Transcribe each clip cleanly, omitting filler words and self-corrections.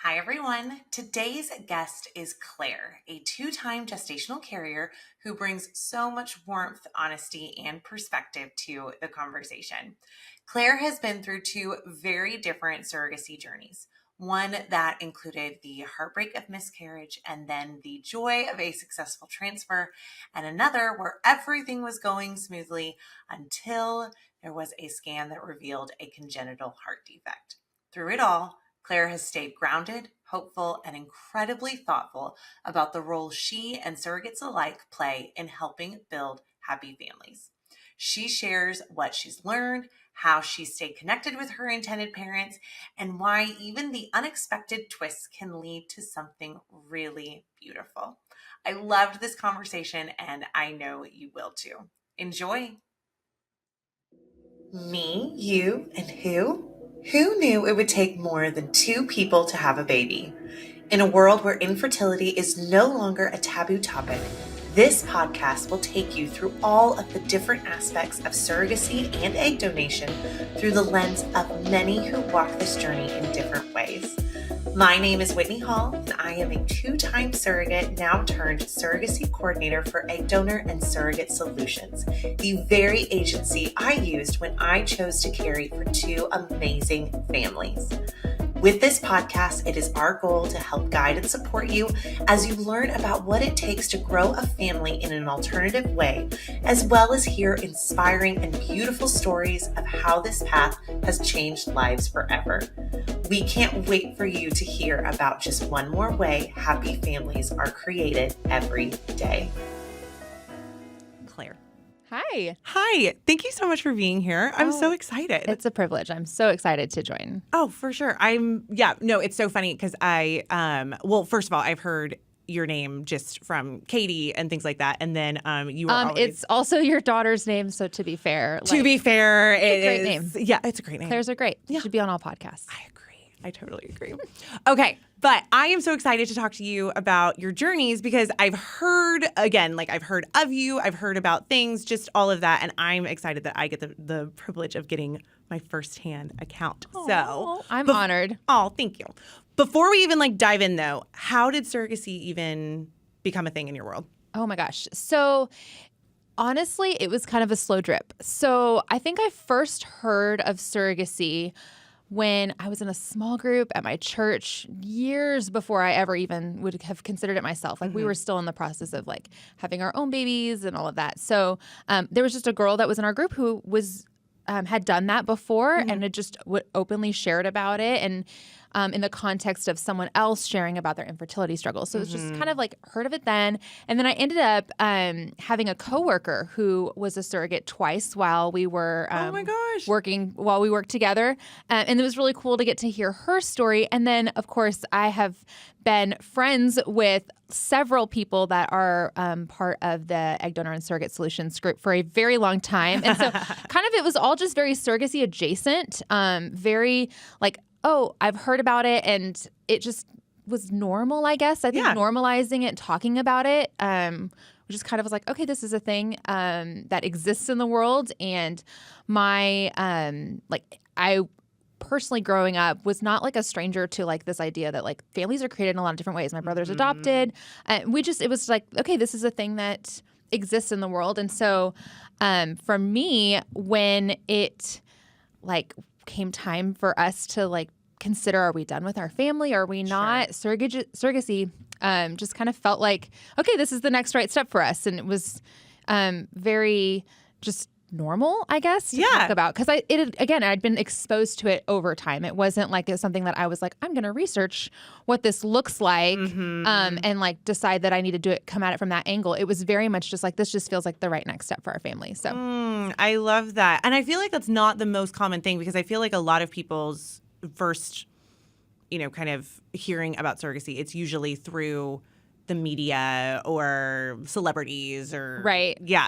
Hi, everyone. Today's guest is Claire, a two-time gestational carrier who brings so much warmth, honesty, and perspective to the conversation. Claire has been through two very different surrogacy journeys. One that included the heartbreak of miscarriage and then the joy of a successful transfer, and another where everything was going smoothly until there was a scan that revealed a congenital heart defect. Through it all, Claire has stayed grounded, hopeful, and incredibly thoughtful about the role she and surrogates alike play in helping build happy families. She shares what she's learned, how she stayed connected with her intended parents, and why even the unexpected twists can lead to something really beautiful. I loved this conversation, and I know you will too. Enjoy. Me, you, and who? Who knew it would take more than two people to have a baby? In a world where infertility is no longer a taboo topic, this podcast will take you through all of the different aspects of surrogacy and egg donation through the lens of many who walk this journey in different ways. My name is Whitney Hall, and I am a two-time surrogate, now turned surrogacy coordinator for Egg Donor and Surrogate Solutions, the very agency I used when I chose to carry for two amazing families. With this podcast, it is our goal to help guide and support you as you learn about what it takes to grow a family in an alternative way, as well as hear inspiring and beautiful stories of how this path has changed lives forever. We can't wait for you to hear about just one more way happy families are created every day. Claire. Hi. Hi. Thank you so much for being here. I'm so excited. It's a privilege. I'm so excited to join. Oh, for sure. It's so funny because first of all, I've heard your name just from Katie and things like that. And then you were always... It's also your daughter's name, so to be fair. It's a great name. Yeah, it's a great name. Claire's are great. Yeah. Should be on all podcasts. I agree. I totally agree. Okay. But I am so excited to talk to you about your journeys because I've heard of you, I've heard about things, just all of that. And I'm excited that I get the privilege of getting my firsthand account. So I'm honored. Oh, thank you. Before we even dive in though, how did surrogacy even become a thing in your world? Oh my gosh. So honestly, it was kind of a slow drip. So I think I first heard of surrogacy when I was in a small group at my church years before I ever even would have considered it myself. We were still in the process of having our own babies and all of that. So there was just a girl that was in our group who was had done that before and had just openly shared about it and in the context of someone else sharing about their infertility struggles. So it was just kind of heard of it then. And then I ended up having a coworker who was a surrogate twice while we were while we worked together. And it was really cool to get to hear her story. And then, of course, I have been friends with several people that are part of the Egg Donor and Surrogate Solutions group for a very long time. And so kind of it was all just very surrogacy adjacent, very oh, I've heard about it, and it just was normal, I guess. I think normalizing it and talking about it, which is kind of was okay, this is a thing that exists in the world. And my, I personally growing up was not a stranger to this idea that families are created in a lot of different ways. My brother's adopted. It was okay, this is a thing that exists in the world. And so for me, when it came time for us to consider, are we done with our family? Are we not? Surrogacy just kind of felt okay, this is the next right step for us. And it was very just normal, I guess, to talk about. Because I'd been exposed to it over time. It wasn't it was something that I was I'm going to research what this looks like and decide that I need to come at it from that angle. It was very much just this just feels like the right next step for our family. So I love that. And I feel that's not the most common thing because I feel a lot of people's first, kind of hearing about surrogacy, it's usually through the media or celebrities or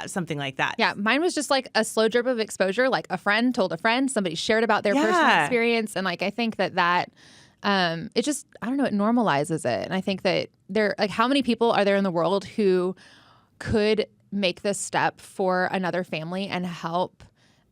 something like that. Yeah, mine was just a slow drip of exposure. A friend told a friend, somebody shared about their personal experience, and I think that it just, I don't know, it normalizes it. And I think that there, how many people are there in the world who could make this step for another family and help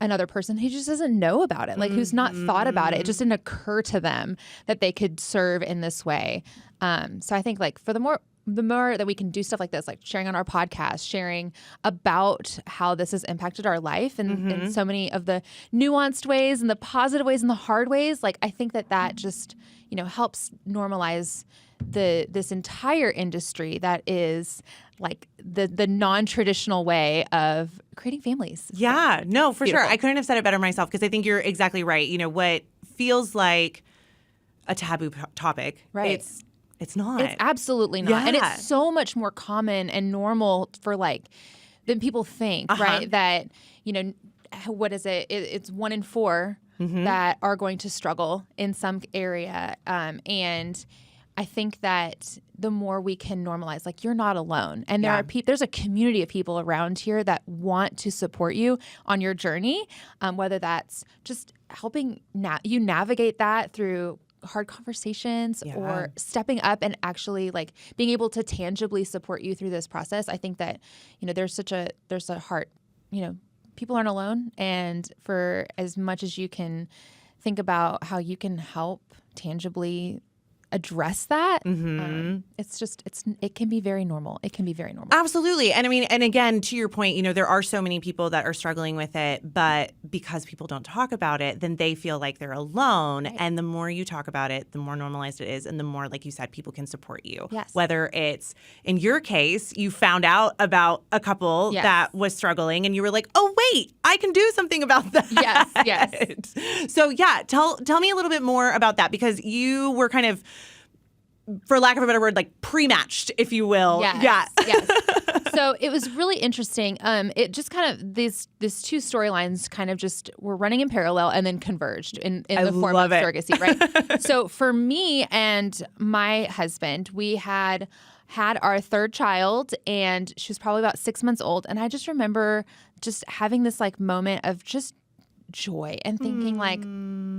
another person who just doesn't know about it, like who's not thought about it. It just didn't occur to them that they could serve in this way. So I think like for the more that we can do stuff like this, like sharing on our podcast, sharing about how this has impacted our life and in so many of the nuanced ways and the positive ways and the hard ways, like I think that just, helps normalize this entire industry that is like the non-traditional way of creating families. Yeah, no, for sure. I couldn't have said it better myself because I think you're exactly right. what feels like a taboo topic, right? It's not. It's absolutely not. Yeah. And it's so much more common and normal for than people think, right? That, what is it? It's 1 in 4 that are going to struggle in some area. And I think that the more we can normalize, like you're not alone. And there's a community of people around here that want to support you on your journey, whether that's just helping you navigate that through hard conversations or stepping up and actually like being able to tangibly support you through this process. I think that, there's a heart, people aren't alone. And for as much as you can think about how you can help tangibly address that, it can be very normal. It can be very normal. Absolutely. And I mean, and again, to your point, there are so many people that are struggling with it, but because people don't talk about it, then they feel like they're alone. Right. And the more you talk about it, the more normalized it is. And the more, like you said, people can support you. Yes. Whether it's, in your case, you found out about a couple that was struggling and you were like, oh, wait, I can do something about that. Yes. So yeah, tell me a little bit more about that, because you were kind of, for lack of a better word, like pre-matched, if you will. Yes. So it was really interesting. It just kind of these two storylines kind of just were running in parallel and then converged in the form of surrogacy, right? So for me and my husband, we had our third child, and she was probably about 6 months old, and I just remember just having this like moment of just joy and thinking like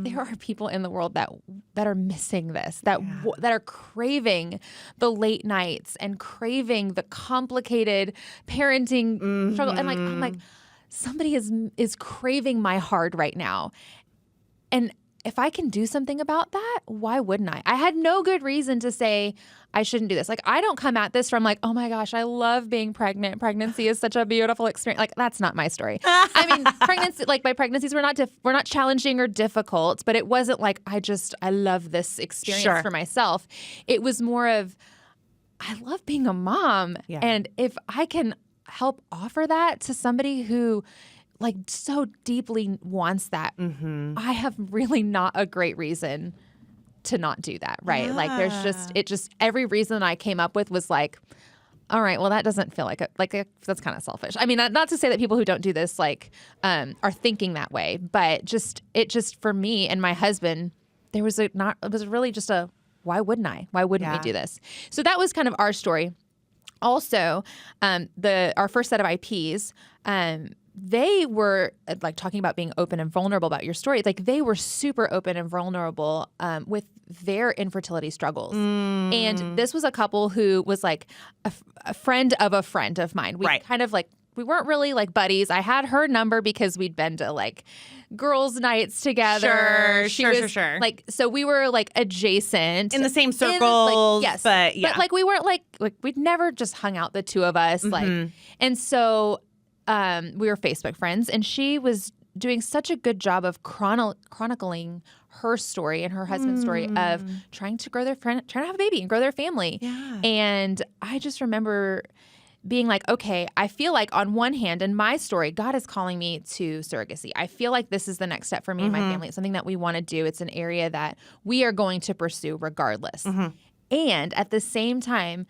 there are people in the world that are missing this, that are craving the late nights and craving the complicated parenting struggle, and like I'm like, somebody is craving my heart right now, and if I can do something about that, why wouldn't I? I had no good reason to say I shouldn't do this. Like, I don't come at this from like, oh my gosh, I love being pregnant. Pregnancy is such a beautiful experience. Like, that's not my story. I mean, my pregnancies were not challenging or difficult, but it wasn't like I love this experience for myself. It was more of, I love being a mom. Yeah. And if I can help offer that to somebody who like so deeply wants that, I have really not a great reason to not do that, right? Yeah. Like there's every reason I came up with was like, all right, well that doesn't feel that's kind of selfish. I mean, not to say that people who don't do this like are thinking that way, but it just for me and my husband, it was really just a, why wouldn't I? Why wouldn't we do this? So that was kind of our story. Also, our first set of IPs, they were like talking about being open and vulnerable about your story. Like they were super open and vulnerable with their infertility struggles. And this was a couple who was like a friend of mine. We kind of like, we weren't really like buddies. I had her number because we'd been to like girls' nights together. Sure. Like, so we were like adjacent in the same circles. But like we weren't like we'd never just hung out the two of us. Like, and so we were Facebook friends, and she was doing such a good job of chronicling her story and her husband's story of trying to have a baby and grow their family. Yeah. And I just remember being like, okay, I feel like on one hand, in my story, God is calling me to surrogacy. I feel like this is the next step for me and my family. It's something that we want to do. It's an area that we are going to pursue regardless. And at the same time,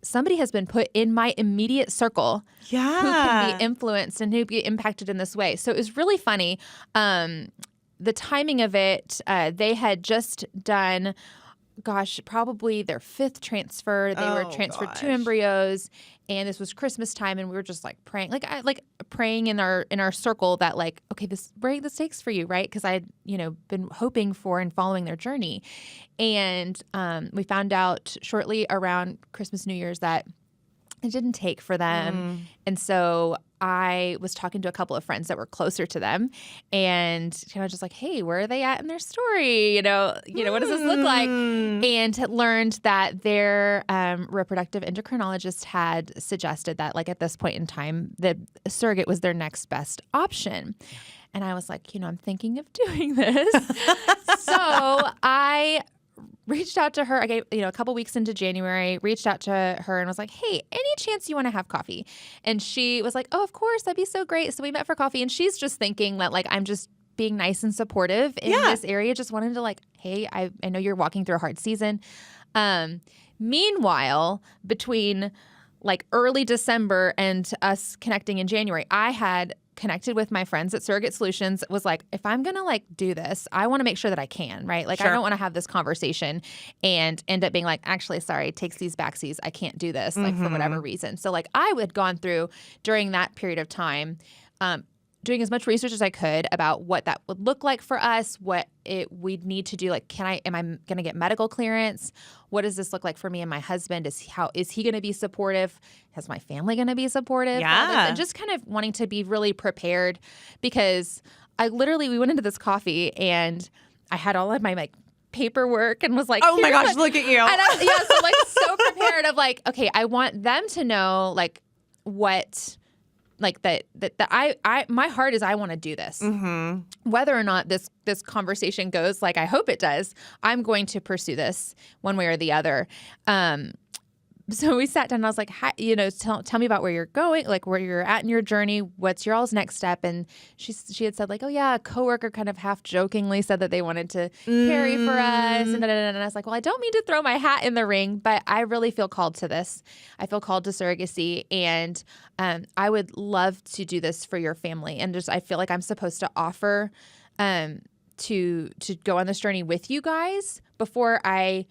somebody has been put in my immediate circle who can be influenced and who be impacted in this way. So it was really funny. The timing of it, they had just done, probably their 5th transfer. They were transferred 2 embryos, and this was Christmas time, and we were just like praying, praying in our circle that like, okay, break the stakes for you, right? Because I had been hoping for and following their journey, and we found out shortly around Christmas, New Year's that it didn't take for them. And so I was talking to a couple of friends that were closer to them and kind of just like, hey, where are they at in their story? You know, what does this look like? And had learned that their reproductive endocrinologist had suggested that, like, at this point in time, the surrogate was their next best option. And I was like, I'm thinking of doing this. So I reached out to her. I gave, a couple weeks into January, reached out to her and was like, hey, any chance you want to have coffee? And she was like, oh, of course, that'd be so great. So we met for coffee. And she's just thinking that, like, I'm just being nice and supportive in this area. Just wanted to, like, hey, I know you're walking through a hard season. Meanwhile, between like early December and us connecting in January, I had connected with my friends at Surrogate Solutions, was like, if I'm going to like do this, I want to make sure that I can, right? Like, I don't want to have this conversation and end up being like, actually, sorry, takes these backsies. I can't do this, like, for whatever reason. So like I had gone through during that period of time, doing as much research as I could about what that would look like for us, what we'd need to do. Like, am I going to get medical clearance? What does this look like for me and my husband? Is he going to be supportive? Is my family going to be supportive? Yeah. And just kind of wanting to be really prepared, because we went into this coffee and I had all of my like paperwork and was like, oh my gosh, look at you. And so like so prepared of like, okay, I want them to know like what, like that I my heart is I want to do this. Whether or not this conversation goes like I hope it does, I'm going to pursue this one way or the other. So we sat down and I was like, hi, tell me about where you're going, like where you're at in your journey. What's your all's next step? And she had said like, oh yeah, a coworker kind of half jokingly said that they wanted to carry for us. And I was like, well, I don't mean to throw my hat in the ring, but I really feel called to this. I feel called to surrogacy, and I would love to do this for your family. And just I feel like I'm supposed to offer to go on this journey with you guys before I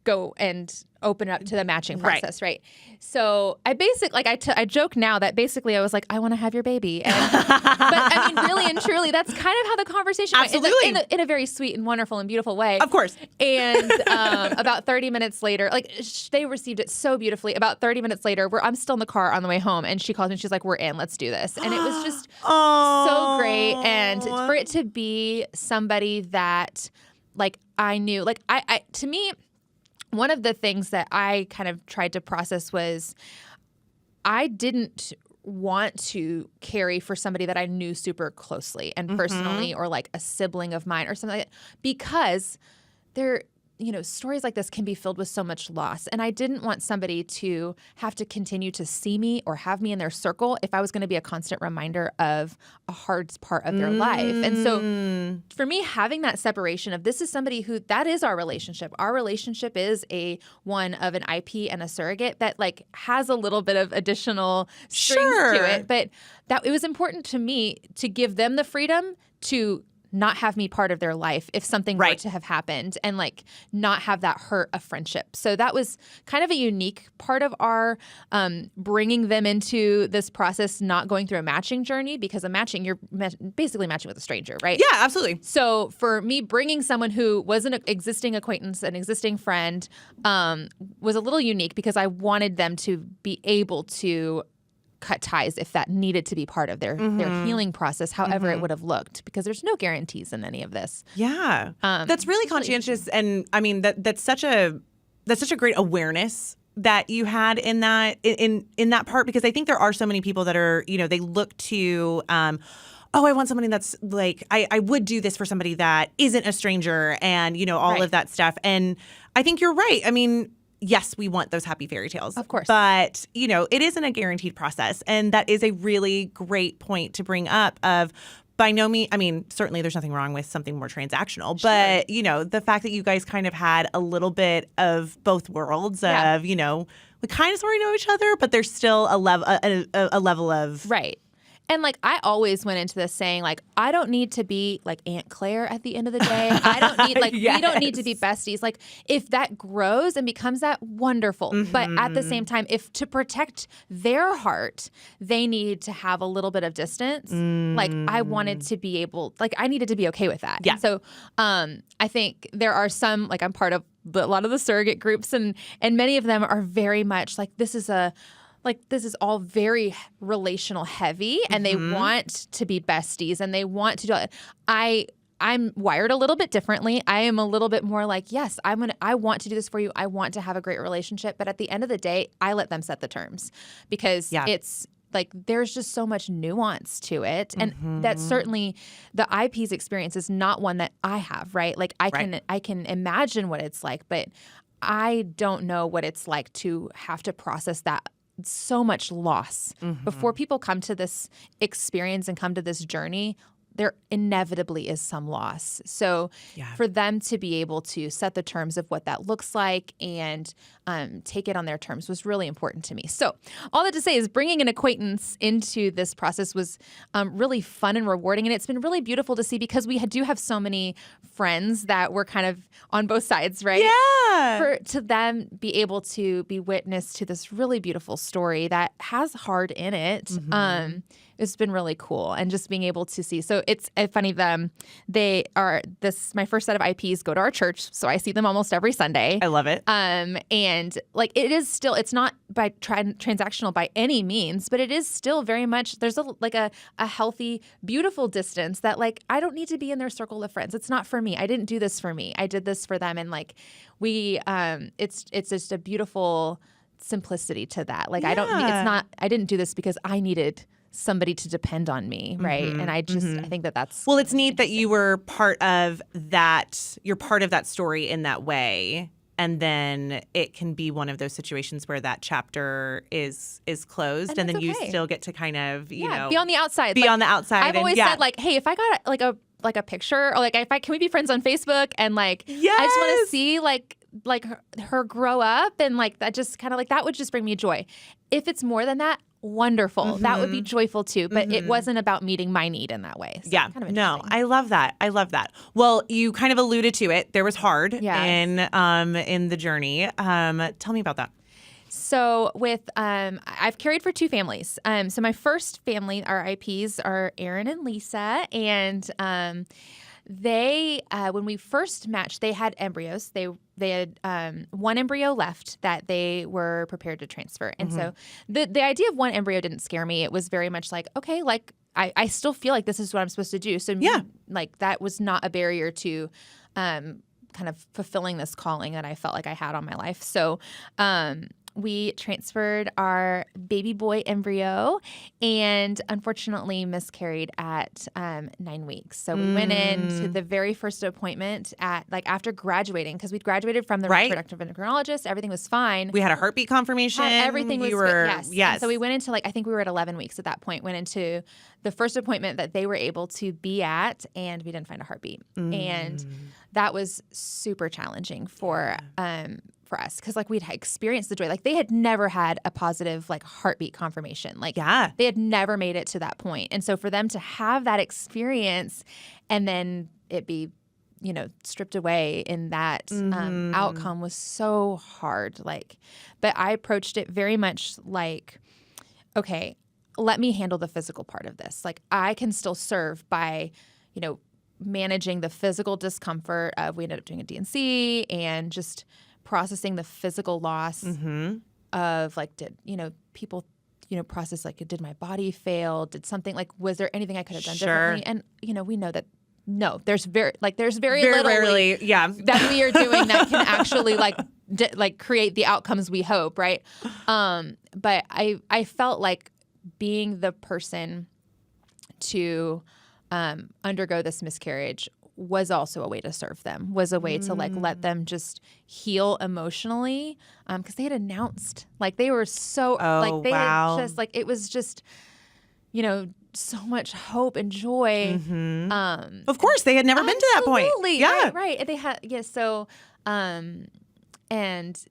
go and open it up to the matching process, right? So I basically, like, I joke now that basically I was like, I want to have your baby. But I mean, really and truly, that's kind of how the conversation Absolutely. went in a very sweet and wonderful and beautiful way. Of course. And about 30 minutes later, like, they received it so beautifully. About 30 minutes later, I'm still in the car on the way home, and she calls me and she's like, we're in, let's do this. And it was just so great. And for it to be somebody that, like, I knew, like, I to me, one of the things that I kind of tried to process was I didn't want to carry for somebody that I knew super closely and personally, or like a sibling of mine or something like that, because they're, stories like this can be filled with so much loss. And I didn't want somebody to have to continue to see me or have me in their circle if I was going to be a constant reminder of a hard part of their life. And so for me, having that separation of this is somebody who, that is our relationship. Our relationship is one of an IP and a surrogate that like has a little bit of additional strings to it. But that it was important to me to give them the freedom to not have me part of their life if something were to have happened, and like not have that hurt a friendship. So that was kind of a unique part of our bringing them into this process, not going through a matching journey, because you're basically matching with a stranger, right? Yeah, absolutely. So for me, bringing someone who was an existing acquaintance, an existing friend, was a little unique, because I wanted them to be able to cut ties if that needed to be part of their healing process, however it would have looked, because there's no guarantees in any of this. Yeah. That's really conscientious. And I mean, that's such a great awareness that you had in that, in that part, because I think there are so many people that are, they look to, I want somebody that's like, I would do this for somebody that isn't a stranger, and, all of that stuff. And I think you're right. I mean, yes, we want those happy fairy tales. Of course. But, it isn't a guaranteed process. And that is a really great point to bring up of, by no means, I mean, certainly there's nothing wrong with something more transactional. But, the fact that you guys kind of had a little bit of both worlds of, we kind of sort of know each other, but there's still a level of... Right. And like, I always went into this saying like, I don't need to be like Aunt Claire at the end of the day. I don't need like, we don't need to be besties. Like if that grows and becomes that, wonderful. But at the same time, if to protect their heart, they need to have a little bit of distance, like I wanted to be able, like I needed to be okay with that. Yeah. And so I think there are some, like I'm part of a lot of the surrogate groups and many of them are very much like, this is all very relational heavy and they want to be besties and they want to do it. I'm wired a little bit differently. I am a little bit more like, yes, I want to do this for you. I want to have a great relationship. But at the end of the day, I let them set the terms because it's like there's just so much nuance to it. And that certainly the IP's experience is not one that I have, right? Like I can imagine what it's like, but I don't know what it's like to have to process that so much loss. Before people come to this experience and come to this journey, there inevitably is some loss. So for them to be able to set the terms of what that looks like and take it on their terms was really important to me. So all that to say is bringing an acquaintance into this process was really fun and rewarding. And it's been really beautiful to see because we do have so many friends that were kind of on both sides, right? Yeah. To them be able to be witness to this really beautiful story that has heart in it. It's been really cool. And just being able to see. So it's funny, my first set of IPs go to our church. So I see them almost every Sunday. I love it. And like it is still, it's not by transactional by any means, but it is still very much, there's a healthy, beautiful distance that like, I don't need to be in their circle of friends. It's not for me. I didn't do this for me. I did this for them. And like it's just a beautiful simplicity to that. Like I didn't do this because I needed somebody to depend on me, right? And I think that's well, it's neat that you were part of that. You're part of that story in that way, and then it can be one of those situations where that chapter is closed, and then you still get to kind of be on the outside. Be on the outside. I've always said like, hey, if I got like a picture, or like can we be friends on Facebook? And like, I just want to see like her grow up, and like that just kind of like that would just bring me joy. If it's more than that, wonderful. That would be joyful too. But it wasn't about meeting my need in that way. So kind of no, I love that. I love that. Well, you kind of alluded to it. There was hard in the journey. Tell me about that. So I've carried for two families. So my first family, our IPs, are Aaron and Lisa, and they when we first matched, they had embryos. They had one embryo left that they were prepared to transfer. And so the idea of one embryo didn't scare me. It was very much like, okay, like I still feel like this is what I'm supposed to do. So like that was not a barrier to kind of fulfilling this calling that I felt like I had on my life. So we transferred our baby boy embryo and unfortunately miscarried at 9 weeks. So we went into the very first appointment at like after graduating, because we'd graduated from the reproductive endocrinologist. Everything was fine. We had a heartbeat confirmation. Everything was good. Yes. And so we went into I think we were at 11 weeks at that point, went into the first appointment that they were able to be at, and we didn't find a heartbeat. And that was super challenging for us, because like we'd experienced the joy. Like they had never had a positive like heartbeat confirmation. Like they had never made it to that point. And so for them to have that experience and then it be, stripped away in that outcome was so hard. Like, but I approached it very much like, okay, let me handle the physical part of this. Like I can still serve by, managing the physical discomfort of, we ended up doing a D&C and just processing the physical loss of like, did, people, process like, did my body fail? Did something like, was there anything I could have done differently? And, we know that no, there's very little rarely, that we are doing that can actually like create the outcomes we hope. Right. But I felt like being the person to undergo this miscarriage was also a way to serve them, was a way to like let them just heal emotionally, because they had announced like they were so had just like it was just so much hope and joy. Of course, they had never been to that point. Yeah, right. And they had so and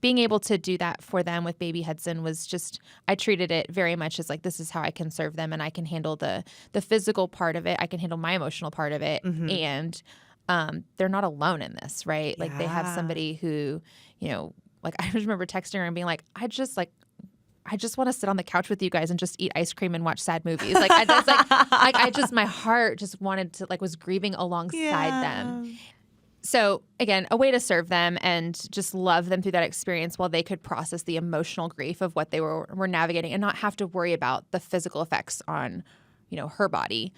being able to do that for them with baby Hudson was just, I treated it very much as like, this is how I can serve them, and I can handle the physical part of it. I can handle my emotional part of it. And they're not alone in this, right? Like they have somebody who, like I remember texting her and being like, I just want to sit on the couch with you guys and just eat ice cream and watch sad movies. Like my heart just wanted to, like, was grieving alongside them. So again, a way to serve them and just love them through that experience while they could process the emotional grief of what they were navigating and not have to worry about the physical effects on, her body.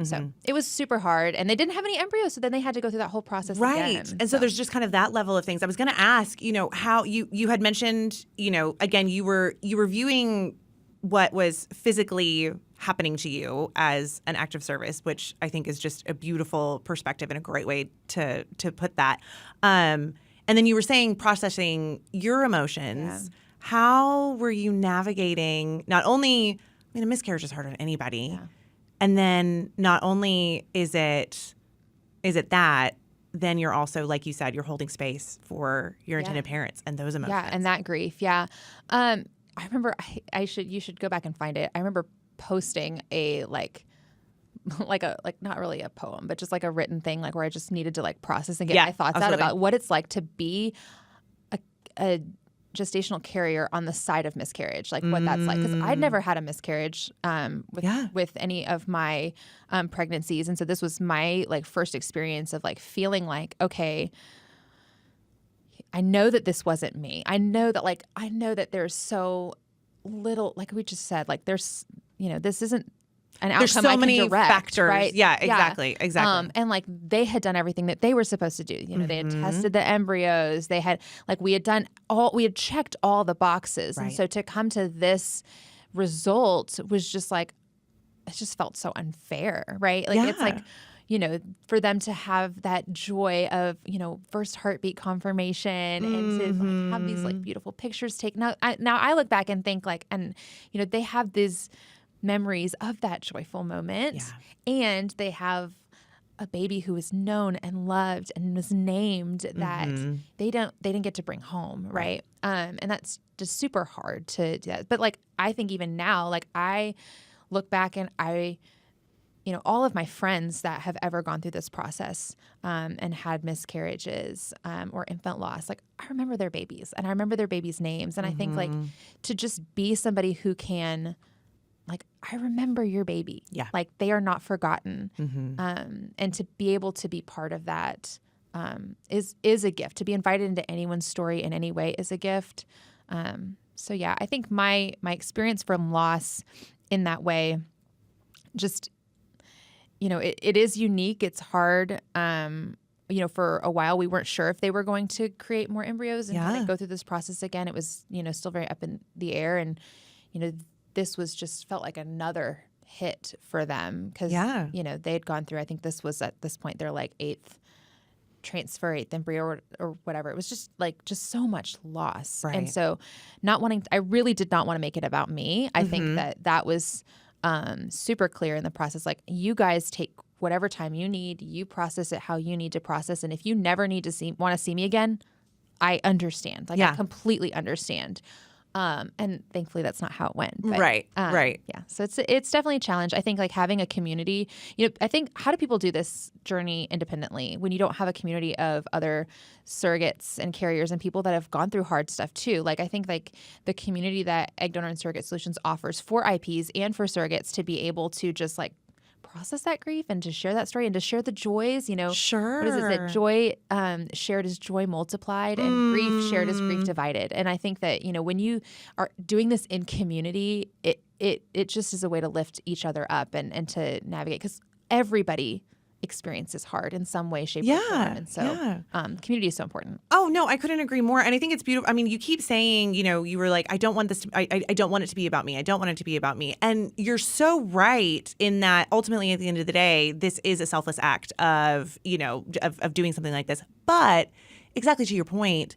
So it was super hard, and they didn't have any embryos, so then they had to go through that whole process again. And so there's just kind of that level of things. I was going to ask, how you had mentioned, again, you were viewing what was physically happening to you as an act of service, which I think is just a beautiful perspective and a great way to put that. And then you were saying processing your emotions. Yeah. How were you navigating not only, a miscarriage is hard on anybody. Yeah. And then not only is it that, then you're also, like you said, you're holding space for your intended parents and those emotions. Yeah, and that grief. Yeah. I remember you should go back and find it. I remember posting a not really a poem, but just like a written thing, like where I just needed to like process and get my thoughts out about what it's like to be a gestational carrier on the side of miscarriage, like what that's like. Because I'd never had a miscarriage with any of my pregnancies, and so this was my like first experience of like feeling like, okay, I know that this wasn't me. I know that there's so little, like we just said, like there's, this isn't an outcome. There's so I can many direct, factors. right? Yeah, exactly. And like they had done everything that they were supposed to do. They had tested the embryos. They had we had checked all the boxes. Right. And so to come to this result was just like, it just felt so unfair, right? Like it's like, for them to have that joy of, first heartbeat confirmation and to like have these like beautiful pictures taken. Now I look back and think like, and, they have these memories of that joyful moment, and they have a baby who was known and loved and was named that they didn't get to bring home. Right. And that's just super hard to do that. But like, I think even now, like I look back and all of my friends that have ever gone through this process and had miscarriages or infant loss, like I remember their babies and I remember their babies' names. And I think like to just be somebody who can, like, I remember your baby. Yeah. Like they are not forgotten. And to be able to be part of that is a gift. To be invited into anyone's story in any way is a gift. So yeah, I think my experience from loss in that way, just, it is unique. It's hard. For a while we weren't sure if they were going to create more embryos and kind of go through this process again. It was, still very up in the air. And, this was just felt like another hit for them because, they had gone through, I think this was at this point, their like eighth embryo or whatever. It was just so much loss. Right. And so I really did not want to make it about me. I think that was super clear in the process. Like you guys take whatever time you need, you process it how you need to process. And if you never need to want to see me again, I understand. Like I completely understand. And thankfully that's not how it went. But, right. Yeah. So it's definitely a challenge. I think like having a community, I think how do people do this journey independently when you don't have a community of other surrogates and carriers and people that have gone through hard stuff too? Like I think like the community that Egg Donor and Surrogate Solutions offers for IPs and for surrogates to be able to just like process that grief and to share that story and to share the joys, Sure. What is it? That joy shared is joy multiplied and grief shared is grief divided. And I think that, when you are doing this in community, it just is a way to lift each other up and to navigate because everybody experiences hard in some way, shape, or form. And so community is so important. Oh, no, I couldn't agree more. And I think it's beautiful. I mean, you keep saying, you were like, I don't want it to be about me. I don't want it to be about me. And you're so right in that ultimately at the end of the day, this is a selfless act of, of doing something like this. But exactly to your point,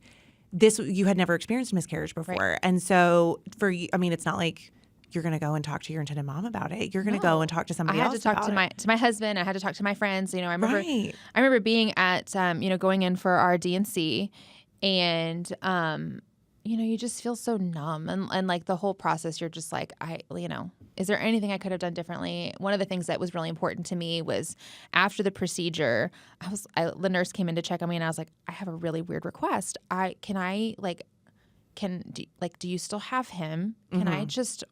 you had never experienced miscarriage before. Right. And so for you, I mean, it's not like you're going to go and talk to your intended mom about it. You're going to go and talk to somebody else. I had to talk to my husband. I had to talk to my friends. I remember being at, going in for our D&C And, you just feel so numb. And like the whole process, you're just like, is there anything I could have done differently? One of the things that was really important to me was after the procedure, the nurse came in to check on me, and I was like, I have a really weird request. Do you still have him? Can I just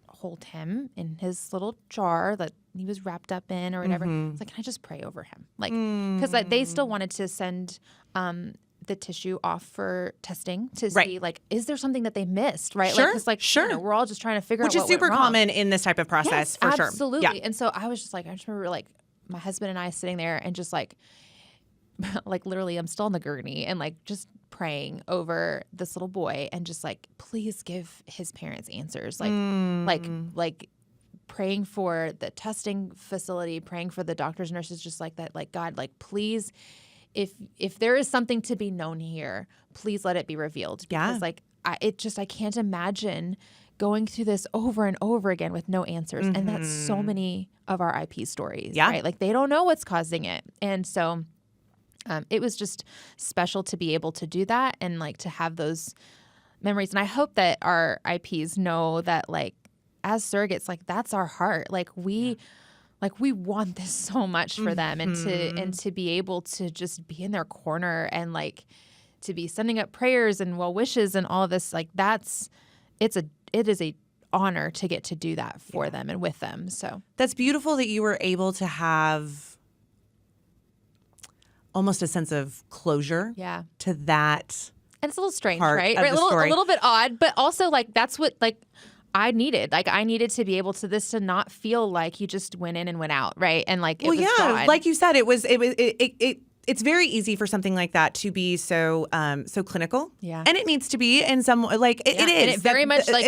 hold him in his little jar that he was wrapped up in or whatever? It's like, can I just pray over him? Like, because they still wanted to send the tissue off for testing to see, like, is there something that they missed, right? Sure, we're all just trying to figure out what went wrong. Which is super common in this type of process, for sure. Absolutely. Yeah. And so I was just like, I just remember like my husband and I sitting there and just like literally I'm still on the gurney and like just praying over this little boy and just like, please give his parents answers. Like praying for the testing facility, praying for the doctors, nurses, just like that, like, God, like, please, if there is something to be known here, please let it be revealed. Because like, I can't imagine going through this over and over again with no answers. And that's so many of our IP stories, right? Like they don't know what's causing it. And so it was just special to be able to do that and like to have those memories. And I hope that our IPs know that like as surrogates, like that's our heart. Like we want this so much for them and to be able to just be in their corner and like to be sending up prayers and well wishes and all of this. Like it is a honor to get to do that for them and with them. So that's beautiful that you were able to have almost a sense of closure to that. And it's a little strange, right? A little bit odd, but also like that's what like I needed. Like I needed to be able to not feel like you just went in and went out, right? And like it was God. Like you said, it's very easy for something like that to be so clinical. Yeah. And it needs to be in some like it is. And it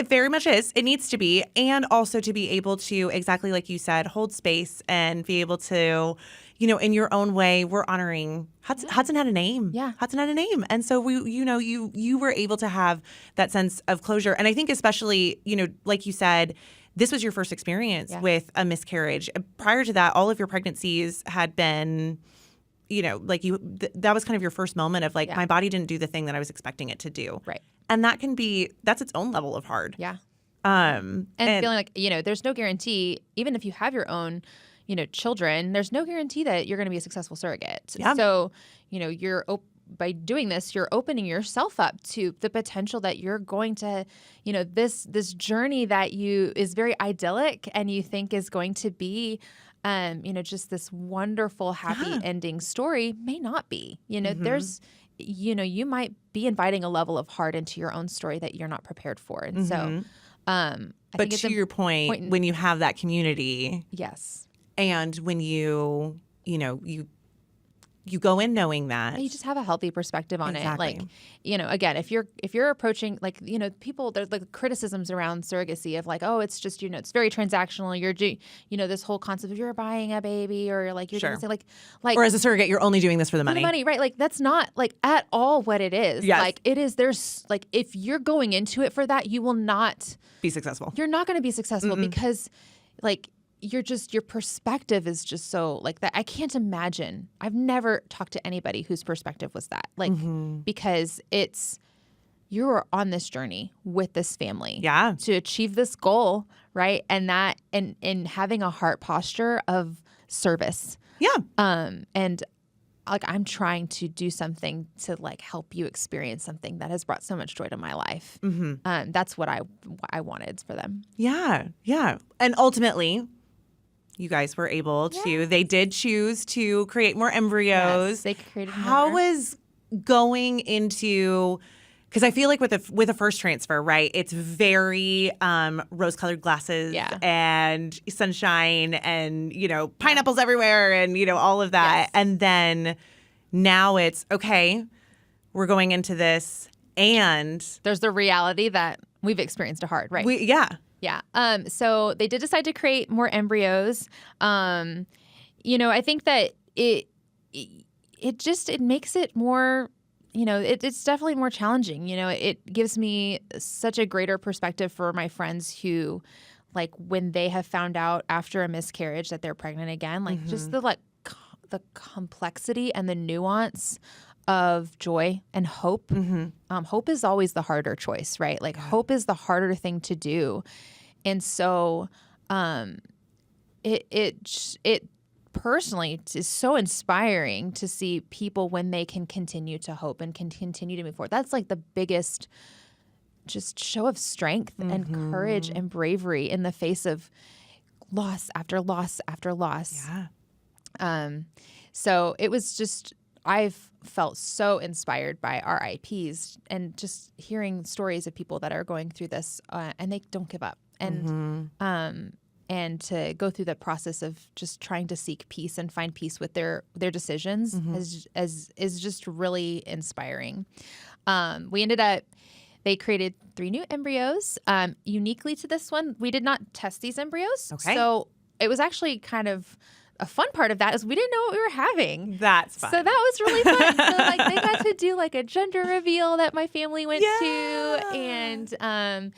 very much is. It needs to be, and also to be able to, exactly like you said, hold space and be able to, in your own way, we're honoring Hudson. Hudson had a name. Yeah. Hudson had a name. And so you were able to have that sense of closure. And I think especially, like you said, this was your first experience with a miscarriage. Prior to that, all of your pregnancies had been, that was kind of your first moment of like, my body didn't do the thing that I was expecting it to do. Right. And that's its own level of hard. Yeah. And feeling like, there's no guarantee, even if you have your own, children, there's no guarantee that you're going to be a successful surrogate. Yeah. So, by doing this, you're opening yourself up to the potential that you're going to, this journey that is very idyllic and you think is going to be, just this wonderful, happy ending story may not be. There's, you might be inviting a level of heart into your own story that you're not prepared for. And so, but to your point, when you have that community, yes. And when you go in knowing that you just have a healthy perspective on it. Like, again, if you're approaching like, people, there's like criticisms around surrogacy of like, oh, it's just, it's very transactional. You're, this whole concept of you're buying a baby or like, you're doing this, like, or as a surrogate, you're only doing this for the money. Right. Like that's not like at all what it is. Yes. Like it is, there's like, if you're going into it for that, you will not be successful. You're not going to be successful because like, your perspective is just so like that. I can't imagine. I've never talked to anybody whose perspective was that. Like, because you're on this journey with this family. Yeah. To achieve this goal, right? And that, and having a heart posture of service. Yeah. And like, I'm trying to do something to like help you experience something that has brought so much joy to my life. That's what I wanted for them. Yeah. Yeah. And ultimately, you guys were able to, they did choose to create more embryos. Yes, they created more. How was going into, because I feel like with a first transfer, right, it's very rose-colored glasses and sunshine and, pineapples everywhere and, all of that. Yes. And then now it's, okay, we're going into this and there's the reality that we've experienced a heart, right? Yeah. So they did decide to create more embryos. I think that it makes it more, it's definitely more challenging. It gives me such a greater perspective for my friends who, like, when they have found out after a miscarriage that they're pregnant again, like just the complexity and the nuance of joy and hope. Hope is always the harder choice, right? Like hope is the harder thing to do. And so it personally is so inspiring to see people when they can continue to hope and can continue to move forward. That's like the biggest just show of strength and courage and bravery in the face of loss after loss after loss. Yeah. So it was just, I've felt so inspired by our IPs and just hearing stories of people that are going through this and they don't give up. And to go through the process of just trying to seek peace and find peace with their decisions is just really inspiring. We ended up, they created 3 new embryos. Uniquely to this one, we did not test these embryos. Okay. So it was actually kind of a fun part of that is we didn't know what we were having. That's fun. So that was really fun. So like they got to do like a gender reveal that my family went to, and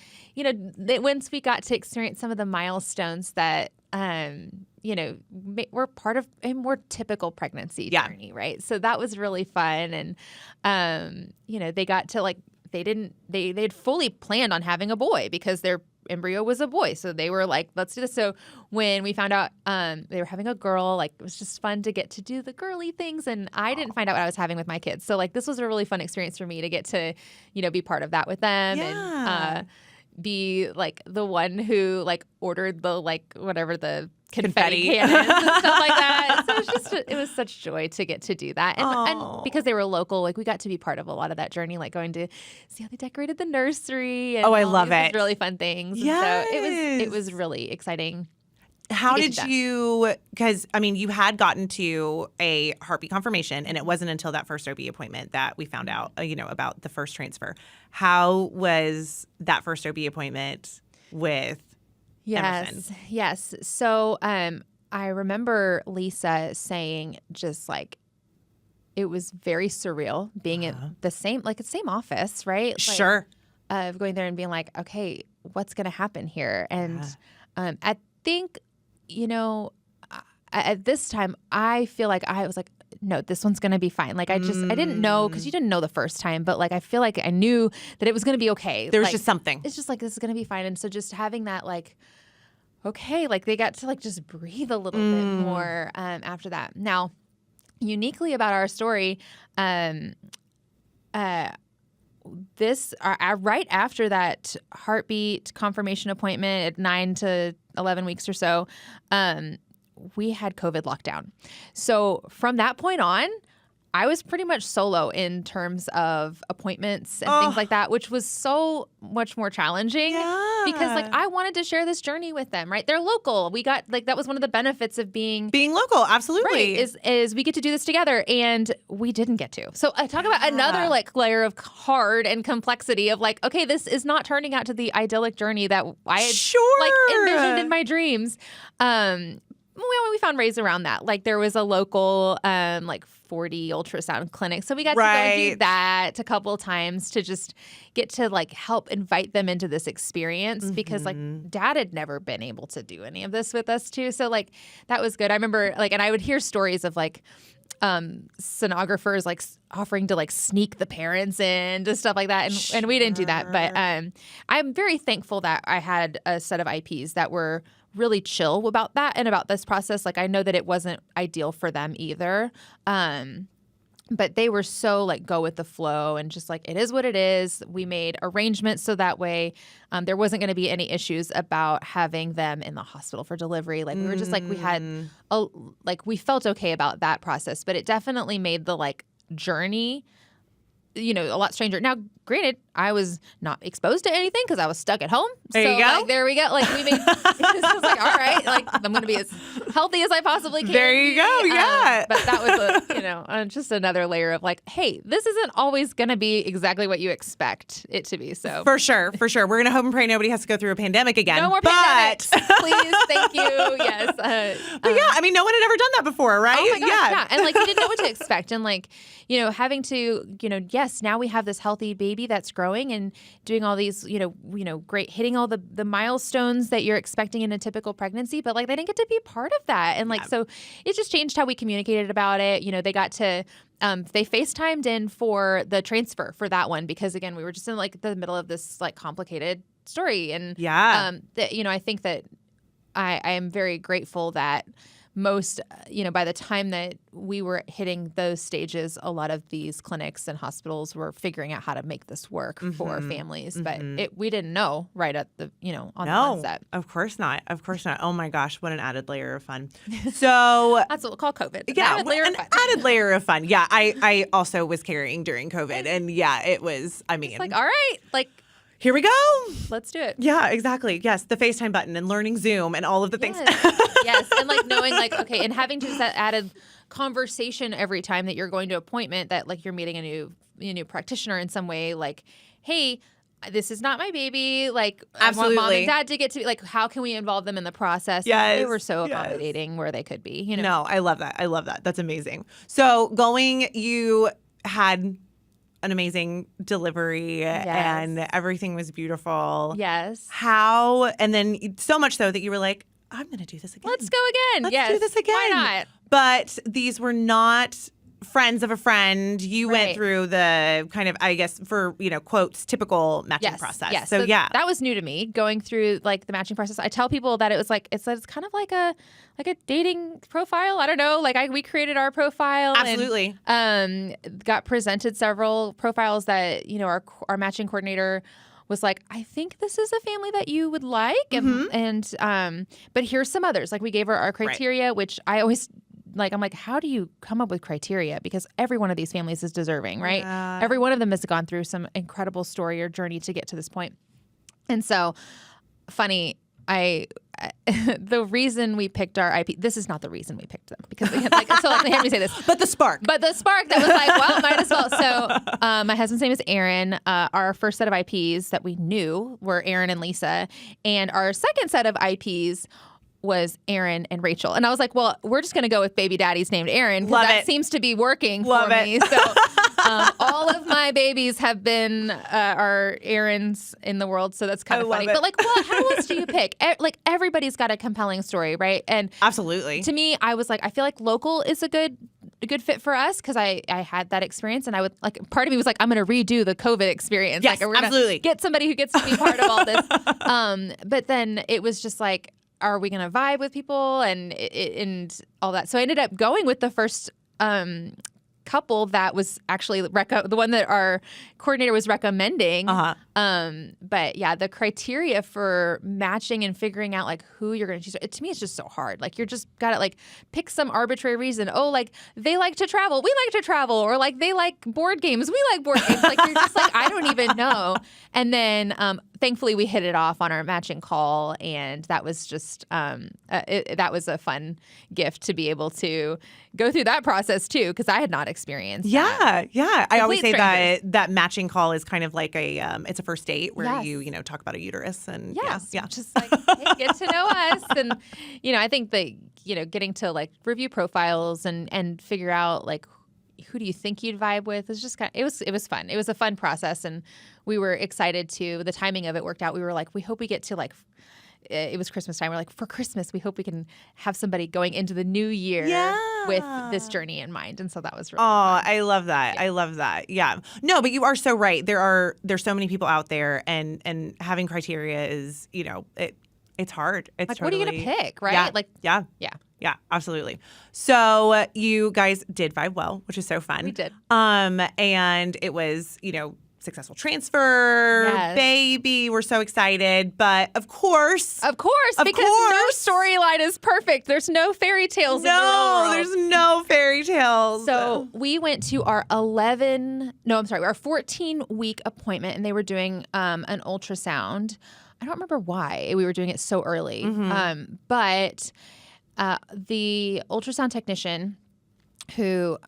once we got to experience some of the milestones that were part of a more typical pregnancy journey, right? So that was really fun, and they got to like they'd fully planned on having a boy because their embryo was a boy. So they were like, let's do this. So when we found out they were having a girl, like it was just fun to get to do the girly things. And I didn't find out what I was having with my kids. So like this was a really fun experience for me to get to, be part of that with them and be like the one who like ordered the like whatever the confetti cannons and stuff like that. So it was such joy to get to do that. And because they were local, like we got to be part of a lot of that journey, like going to see how they decorated the nursery. And I love it. Really fun things. Yes. And so it was really exciting. How did you, because I mean, you had gotten to a heartbeat confirmation and it wasn't until that first OB appointment that we found out, about the first transfer. How was that first OB appointment with Emerson? Yes. So I remember Lisa saying just like, it was very surreal being in the same office, right? Like, Sure. Of going there and being like, okay, what's going to happen here? And I think, at this time, I feel like I was like, no, this one's going to be fine. Like I didn't know because you didn't know the first time, but like I feel like I knew that it was going to be okay. There was just something. It's just like, this is going to be fine. And so just having that like, okay, like they got to like just breathe a little bit more after that. Now, uniquely about our story, this right after that heartbeat confirmation appointment at 9 to 11 weeks or so, we had COVID lockdown. So from that point on, I was pretty much solo in terms of appointments and things like that, which was so much more challenging because like I wanted to share this journey with them, right? They're local. We got like, that was one of the benefits of being local. Absolutely. Right, is we get to do this together and we didn't get to. So I talk about another like layer of hard and complexity of like, okay, this is not turning out to the idyllic journey that I had like envisioned in my dreams. We found ways around that. Like there was a local like 40 ultrasound clinic. So we got to go do that a couple of times to just get to like help invite them into this experience because like Dad had never been able to do any of this with us too. So like that was good. I remember like, and I would hear stories of like sonographers like offering to like sneak the parents in to stuff like that. And we didn't do that. But I'm very thankful that I had a set of IPs that were really chill about that and about this process. Like I know that it wasn't ideal for them either. But they were so like go with the flow and just like, it is what it is. We made arrangements so that way there wasn't going to be any issues about having them in the hospital for delivery. Like we were just like, we had we felt okay about that process, but it definitely made the like journey, a lot stranger. Now, granted, I was not exposed to anything because I was stuck at home. There you go. Like, there we go. Like we made, it was like, all right, like I'm going to be as healthy as I possibly can. There you go. Yeah. But that was just another layer of like, hey, this isn't always going to be exactly what you expect it to be. So For sure. We're going to hope and pray nobody has to go through a pandemic again. no more pandemics. Please. Thank you. Yes. But yeah, I mean, no one had ever done that before, right? Oh my gosh, yeah. And like, you didn't know what to expect. And like, having to, yes, now we have this healthy baby that's growing growing and doing all these, great, hitting all the milestones that you're expecting in a typical pregnancy, but like they didn't get to be part of that. And like, so it just changed how we communicated about it. They got to, they FaceTimed in for the transfer for that one, because again, we were just in like the middle of this like complicated story. And I think that I am very grateful that most, by the time that we were hitting those stages, a lot of these clinics and hospitals were figuring out how to make this work for families. But we didn't know right at the, on the onset. Of course not. Of course not. Oh my gosh, what an added layer of fun. So that's what we'll call COVID. Yeah, added layer of fun. Yeah, I also was carrying during COVID, and it was. I mean, it's like, all right, like. Here we go. Let's do it. Yeah, exactly. Yes, the FaceTime button and learning Zoom and all of the things. Yes, and like knowing like, okay, and having to that added conversation every time that you're going to appointment, that like you're meeting a new practitioner in some way, like, hey, this is not my baby. Like, absolutely. I want mom and dad to get to be like, how can we involve them in the process? Yes. They were so accommodating where they could be. No, I love that. I love that. That's amazing. So you had an amazing delivery and everything was beautiful. Yes. How, and then so much so that you were like, I'm going to do this again. Let's go again. Let's do this again. Why not? But these were not friends of a friend. You went through the kind of, I guess, for, quotes, typical matching process. Yes. So that was new to me, going through like the matching process. I tell people that it's kind of like a dating profile. I don't know. Like we created our profile. Absolutely. And got presented several profiles that, our matching coordinator was like, I think this is a family that you would like. And but here's some others. Like we gave her our criteria, which I always I'm like, how do you come up with criteria? Because every one of these families is deserving, right? Yeah. Every one of them has gone through some incredible story or journey to get to this point. And so, funny, the reason we picked our IP, this is not the reason we picked them, because hear me say this. But the spark that was like, well, might as well. So my husband's name is Aaron. Our first set of IPs that we knew were Aaron and Lisa. And our second set of IPs was Aaron and Rachel. And I was like, well, we're just going to go with baby daddy's named Aaron, because that seems to be working for me. So all of my babies have been are Aaron's in the world. So that's kind of funny. But like, well, how else do you pick? Like everybody's got a compelling story, right? And absolutely. To me, I was like, I feel like local is a good fit for us, because I had that experience, and I would like, part of me was like, I'm going to redo the COVID experience. Yes, like, we're absolutely. Get somebody who gets to be part of all this. But then it was just like, are we going to vibe with people and all that? So I ended up going with the first couple that was actually the one that our coordinator was recommending. But yeah, the criteria for matching and figuring out like who you're going to choose, to me, it's just so hard. Like you're just got to like pick some arbitrary reason. Oh, like they like to travel, we like to travel, or like they like board games, we like board games. Like you're just like, I don't even know. And then thankfully we hit it off on our matching call, and that was just that was a fun gift to be able to go through that process too, because I had not experienced that. Yeah. I always say that matching call is kind of like it's a first date where you talk about a uterus and just like, hey, get to know us. And I think that getting to like review profiles and figure out like who do you think you'd vibe with is just it was fun. It was a fun process, and we were excited the timing of it worked out. We were like, we hope we get to like, it was Christmas time. We're like, for Christmas, we hope we can have somebody going into the new year with this journey in mind. And so that was really fun. I love that. Yeah. I love that. Yeah. No, but you are so right. There's so many people out there, and having criteria is, it's hard. It's like, totally, what are you going to pick, right? Yeah, like, yeah, absolutely. So you guys did vibe well, which is so fun. We did. And it was, successful transfer, baby. We're so excited. But of course, because no storyline is perfect. There's no fairy tales in the real world. There's no fairy tales. So we went to our 14-week appointment, and they were doing an ultrasound. I don't remember why we were doing it so early. But the ultrasound technician, she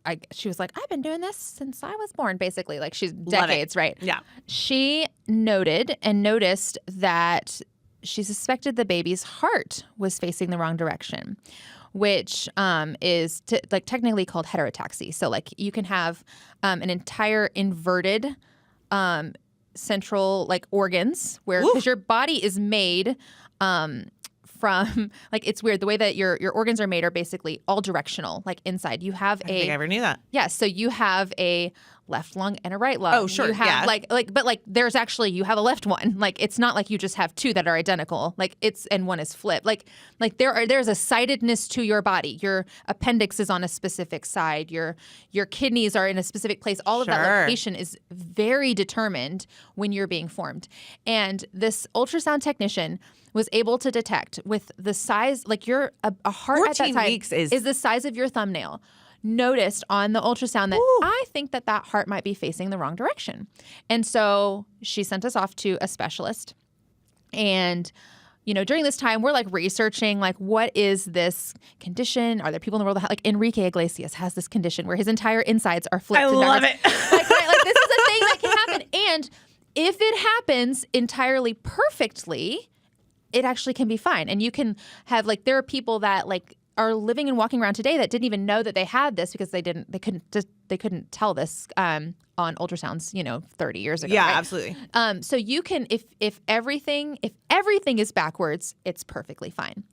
was like, I've been doing this since I was born, basically. Like, she's decades, right? Yeah. She noticed that she suspected the baby's heart was facing the wrong direction, which is technically called heterotaxy. So, like, you can have an entire inverted central like organs where because your body is made from like it's weird the way that your organs are made are basically all directional like inside you have I think I ever knew that. Yeah, so you have a left lung and a right lung. Oh, sure. You have yeah. but there's actually you have a left one. Like it's not like you just have two that are identical. Like it's and one is flipped. Like there's a sidedness to your body. Your appendix is on a specific side. Your kidneys are in a specific place. All of that location is very determined when you're being formed. And this ultrasound technician was able to detect with the size like a heart at that 14 time weeks is the size of your thumbnail. Noticed on the ultrasound that I think that heart might be facing the wrong direction. And so she sent us off to a specialist. And, during this time, we're like researching, like, what is this condition? Are there people in the world that like Enrique Iglesias has this condition where his entire insides are flipped? I love it. Like this is a thing that can happen. And if it happens entirely perfectly, it actually can be fine. And you can have there are people that are living and walking around today that didn't even know that they had this because they couldn't tell this on ultrasounds 30 years ago. Yeah, right? absolutely. So you can if everything is backwards, it's perfectly fine.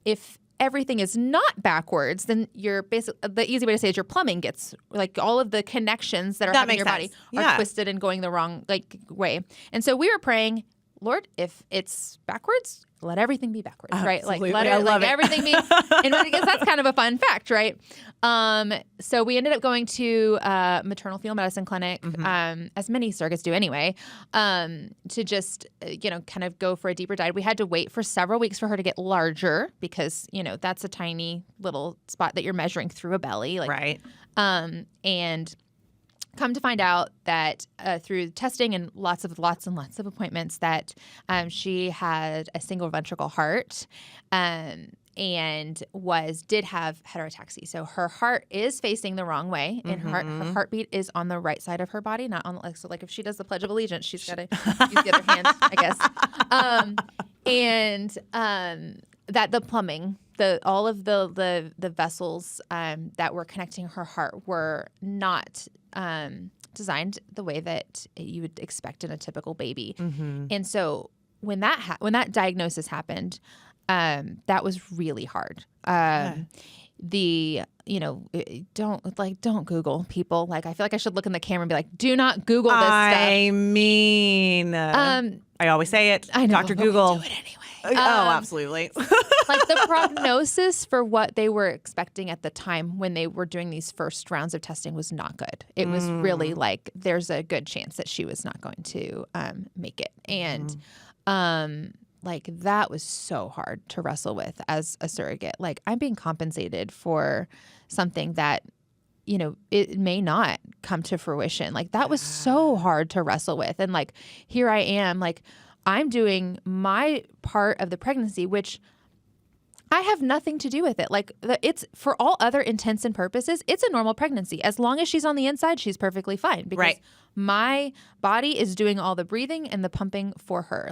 If everything is not backwards, then you're basically the easy way to say is your plumbing gets all of the connections that are happening in your body are twisted and going the wrong way. And so we were praying, Lord, if it's backwards, let everything be backwards, right? Absolutely. Let everything be. And because that's kind of a fun fact, right? So we ended up going to a maternal fetal medicine clinic, as many surrogates do anyway, to just, kind of go for a deeper dive. We had to wait for several weeks for her to get larger because, that's a tiny little spot that you're measuring through a belly. Right. And come to find out that through testing and lots and lots of appointments that she had a single ventricle heart and did have heterotaxy. So her heart is facing the wrong way, and her heartbeat is on the right side of her body, not on so if she does the Pledge of Allegiance, she's got to use the other hand, I guess. That the plumbing, all of the vessels that were connecting her heart were not designed the way that you would expect in a typical baby. And so when that diagnosis happened, that was really hard. Don't Google people. I feel like I should look in the camera and be like, do not Google this stuff. I mean, I always say it. I know, Dr. but Google. we do it anyway. Absolutely. The prognosis for what they were expecting at the time when they were doing these first rounds of testing was not good. It was really there's a good chance that she was not going to make it. And that was so hard to wrestle with as a surrogate. I'm being compensated for something that, it may not come to fruition. That was so hard to wrestle with. And here I am, I'm doing my part of the pregnancy, which I have nothing to do with it. It's for all other intents and purposes, it's a normal pregnancy. As long as she's on the inside, she's perfectly fine because my body is doing all the breathing and the pumping for her.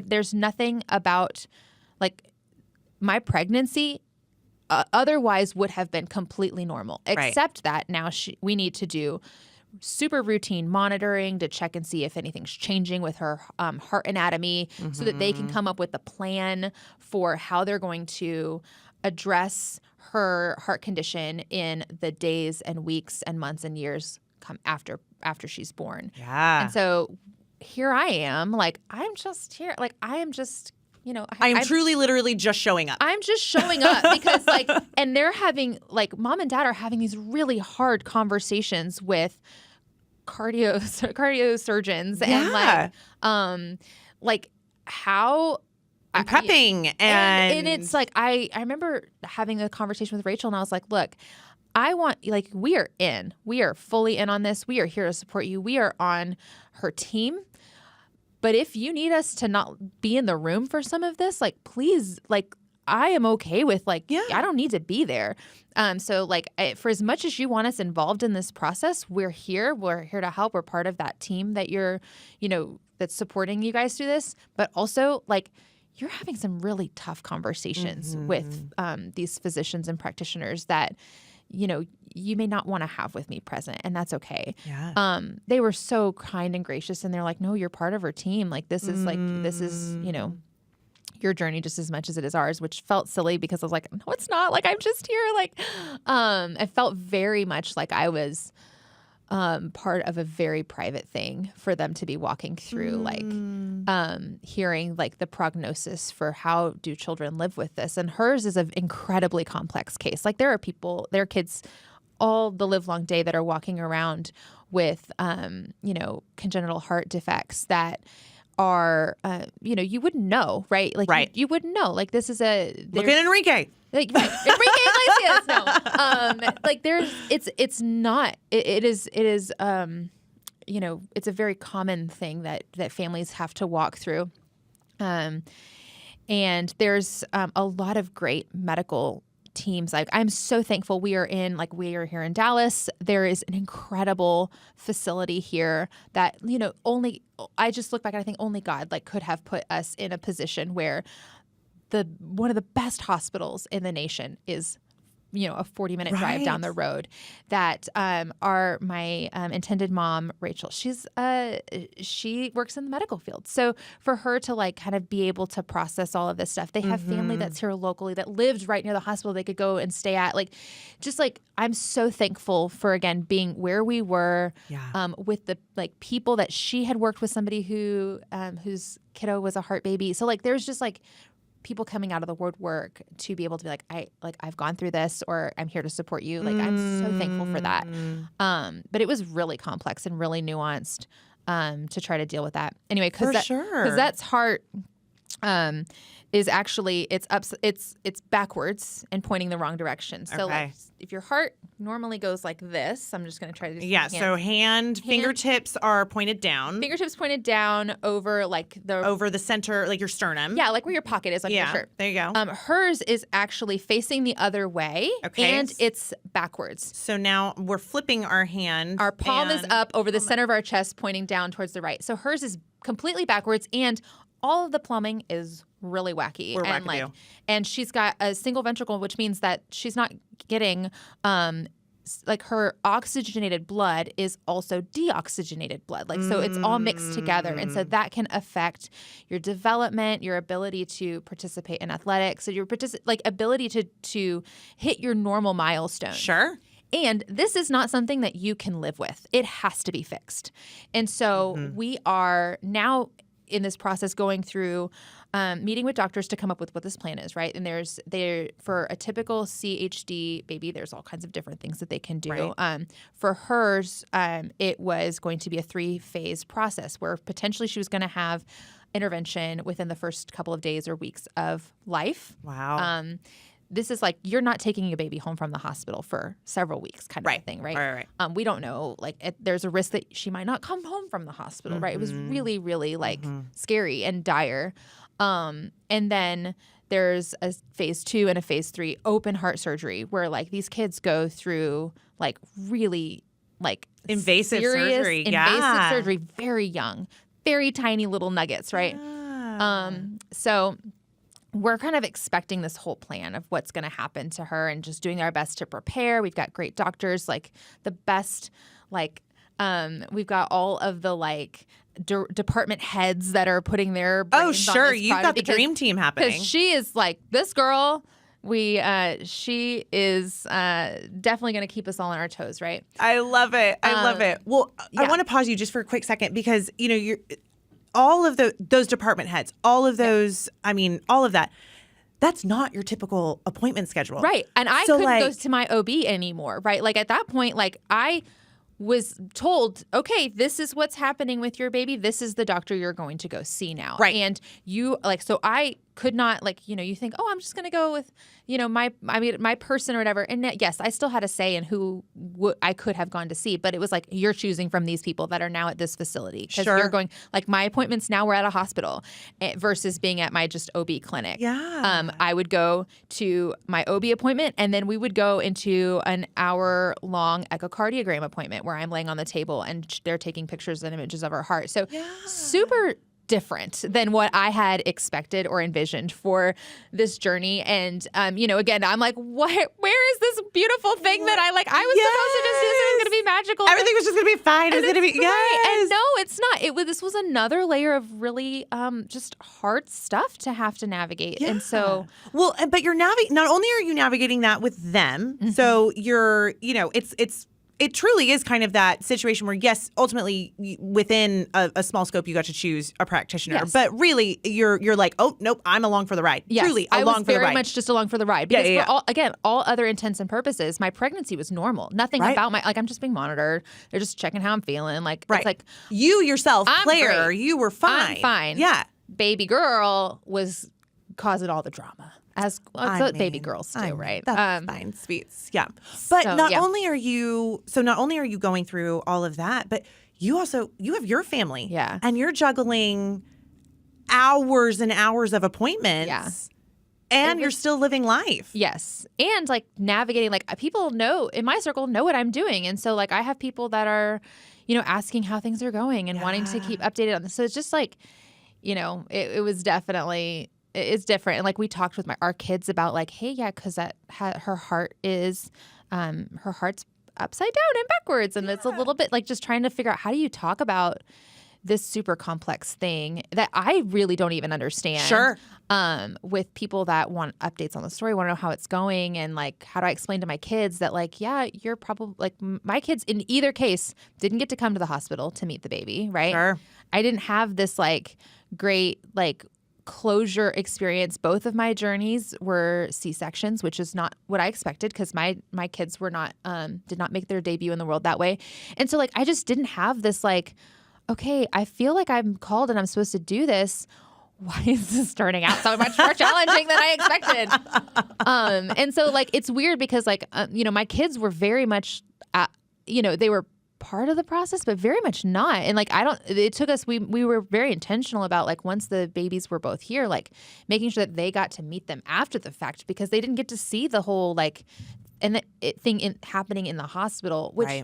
There's nothing about my pregnancy otherwise would have been completely normal, except that now we need to do super routine monitoring to check and see if anything's changing with her heart anatomy so that they can come up with a plan for how they're going to address her heart condition in the days and weeks and months and years come after she's born. Yeah. And so here I am, I'm just here. I am just, I'm truly, literally just showing up. I'm just showing up because and they're having mom and dad are having these really hard conversations with cardio surgeons and how I'm prepping and it's I remember having a conversation with Rachel and I was like, look, I want we are fully in on this. We are here to support you. We are on her team. But if you need us to not be in the room for some of this, please, I am okay with I don't need to be there. So for as much as you want us involved in this process, we're here. We're here to help. We're part of that team that you're, that's supporting you guys through this. But also you're having some really tough conversations with these physicians and practitioners that, you may not want to have with me present, and that's okay. Yeah. They were so kind and gracious, and they're like, no, you're part of our team. Like, this is your journey just as much as it is ours, which felt silly because I was like, no, it's not. Like, I'm just here. Like, it felt very much like I was part of a very private thing for them to be walking through, like, hearing like the prognosis for how do children live with this. And hers is an incredibly complex case. Like, there are kids all the live long day that are walking around with, congenital heart defects that are, you wouldn't know, right? Like, right. You wouldn't know. Like, this is look at Enrique. Like, right. Enrique Iglesias. No. Like, it's not, it is, it's a very common thing that families have to walk through. And there's a lot of great medical teams. I'm so thankful we are here in Dallas. There is an incredible facility here that, I just look back and I think only God could have put us in a position where one of the best hospitals in the nation is, a 40-minute drive down the road. That my intended mom, Rachel, she works in the medical field. So for her to kind of be able to process all of this stuff, they have family that's here locally that lived right near the hospital they could go and stay at. I'm so thankful for, again, being where we were with the people that she had worked with, somebody whose kiddo was a heart baby. So there's just people coming out of the woodwork to be able to be I've gone through this, or I'm here to support you. I'm so thankful for that. But it was really complex and really nuanced to try to deal with that. Anyway, because that's heart is actually it's backwards and pointing the wrong direction. So if your heart normally goes like this, I'm just going to try to do so fingertips are pointed down. Fingertips pointed down over over the center, your sternum. Yeah, where your pocket is on your shirt. There you go. Hers is actually facing the other way, and it's backwards. So now we're flipping our hand. Our palm is up over the center of our chest, pointing down towards the right. So hers is completely backwards, and all of the plumbing is really wacky. And she's got a single ventricle, which means that she's not getting her oxygenated blood is also deoxygenated blood. So it's all mixed together. And so that can affect your development, your ability to participate in athletics, so your ability to hit your normal milestone. Sure. And this is not something that you can live with. It has to be fixed. And so we are now in this process going through meeting with doctors to come up with what this plan is, right? And for a typical CHD baby, there's all kinds of different things that they can do. Right. For hers, it was going to be a 3-phase process where potentially she was going to have intervention within the first couple of days or weeks of life. Wow. This is you're not taking a baby home from the hospital for several weeks kind of thing, right? Right. We don't know. There's a risk that she might not come home from the hospital, right? It was really, really scary and dire. And then there's a phase 2 and a phase 3 open heart surgery where these kids go through really invasive surgery. Invasive surgery, very young, very tiny little nuggets, right? Yeah. So we're kind of expecting this whole plan of what's going to happen to her and just doing our best to prepare. We've got great doctors, the best, we've got all of the department heads that are putting their brains on this you've got the dream team happening. Because she is this girl. She is definitely going to keep us all on our toes, right? I love it. I love it. Well, I want to pause you just for a quick second because you're all of those department heads, all of those, all of that. That's not your typical appointment schedule. Right. And I couldn't go to my OB anymore, right? At that point, I was told, okay, this is what's happening with your baby. This is the doctor you're going to go see now. Right. And you, so I could not, you think, oh, I'm just going to go with, my person or whatever. And yes, I still had a say in who I could have gone to see, but it was you're choosing from these people that are now at this facility. Because you're going, my appointments now were at a hospital versus being at my just OB clinic. Yeah. I would go to my OB appointment, and then we would go into an hour-long echocardiogram appointment where I'm laying on the table and they're taking pictures and images of her heart. So super different than what I had expected or envisioned for this journey. And, again, I'm like, where is this beautiful thing that I was supposed to just do? It was going to be magical. Everything was just going to be fine. It was going to be, And no, it's not. This was another layer of really just hard stuff to have to navigate. Yeah. And so. Well, but you're not only are you navigating that with them, so you're, it truly is kind of that situation where, yes, ultimately within a small scope, you got to choose a practitioner, but really you're like, oh, nope, I'm along for the ride. Yes, truly I along was for the ride. very much just along for the ride. Because for all other intents and purposes, my pregnancy was normal. Nothing about I'm just being monitored. They're just checking how I'm feeling. It's like you yourself, I'm Claire, great. you were fine. I'm fine. Yeah. Baby girl was causing all the drama. That's what baby girls do, right? That's fine, sweets. Yeah. But not only are you going through all of that, but you have your family. Yeah. And you're juggling hours and hours of appointments. Yeah. And you're still living life. Yes. And navigating, people in my circle know what I'm doing. And so I have people that are, asking how things are going and wanting to keep updated on this. So it's just it was definitely. It's different. And we talked with our kids about hey, yeah, because her heart is, her heart's upside down and backwards. And it's a little bit just trying to figure out how do you talk about this super complex thing that I really don't even understand. Sure. With people that want updates on the story, want to know how it's going. And how do I explain to my kids that yeah, you're probably my kids in either case didn't get to come to the hospital to meet the baby. Right. Sure. I didn't have this great, closure experience. Both of my journeys were C-sections, which is not what I expected because my kids were not did not make their debut in the world that way. And so I just didn't have this okay, I feel like I'm called and I'm supposed to do this. Why is this turning out so much more challenging than I expected? And so it's weird because my kids were very much they were part of the process, but very much not. And it took us, we were very intentional about once the babies were both here, making sure that they got to meet them after the fact because they didn't get to see the whole thing happening in the hospital, which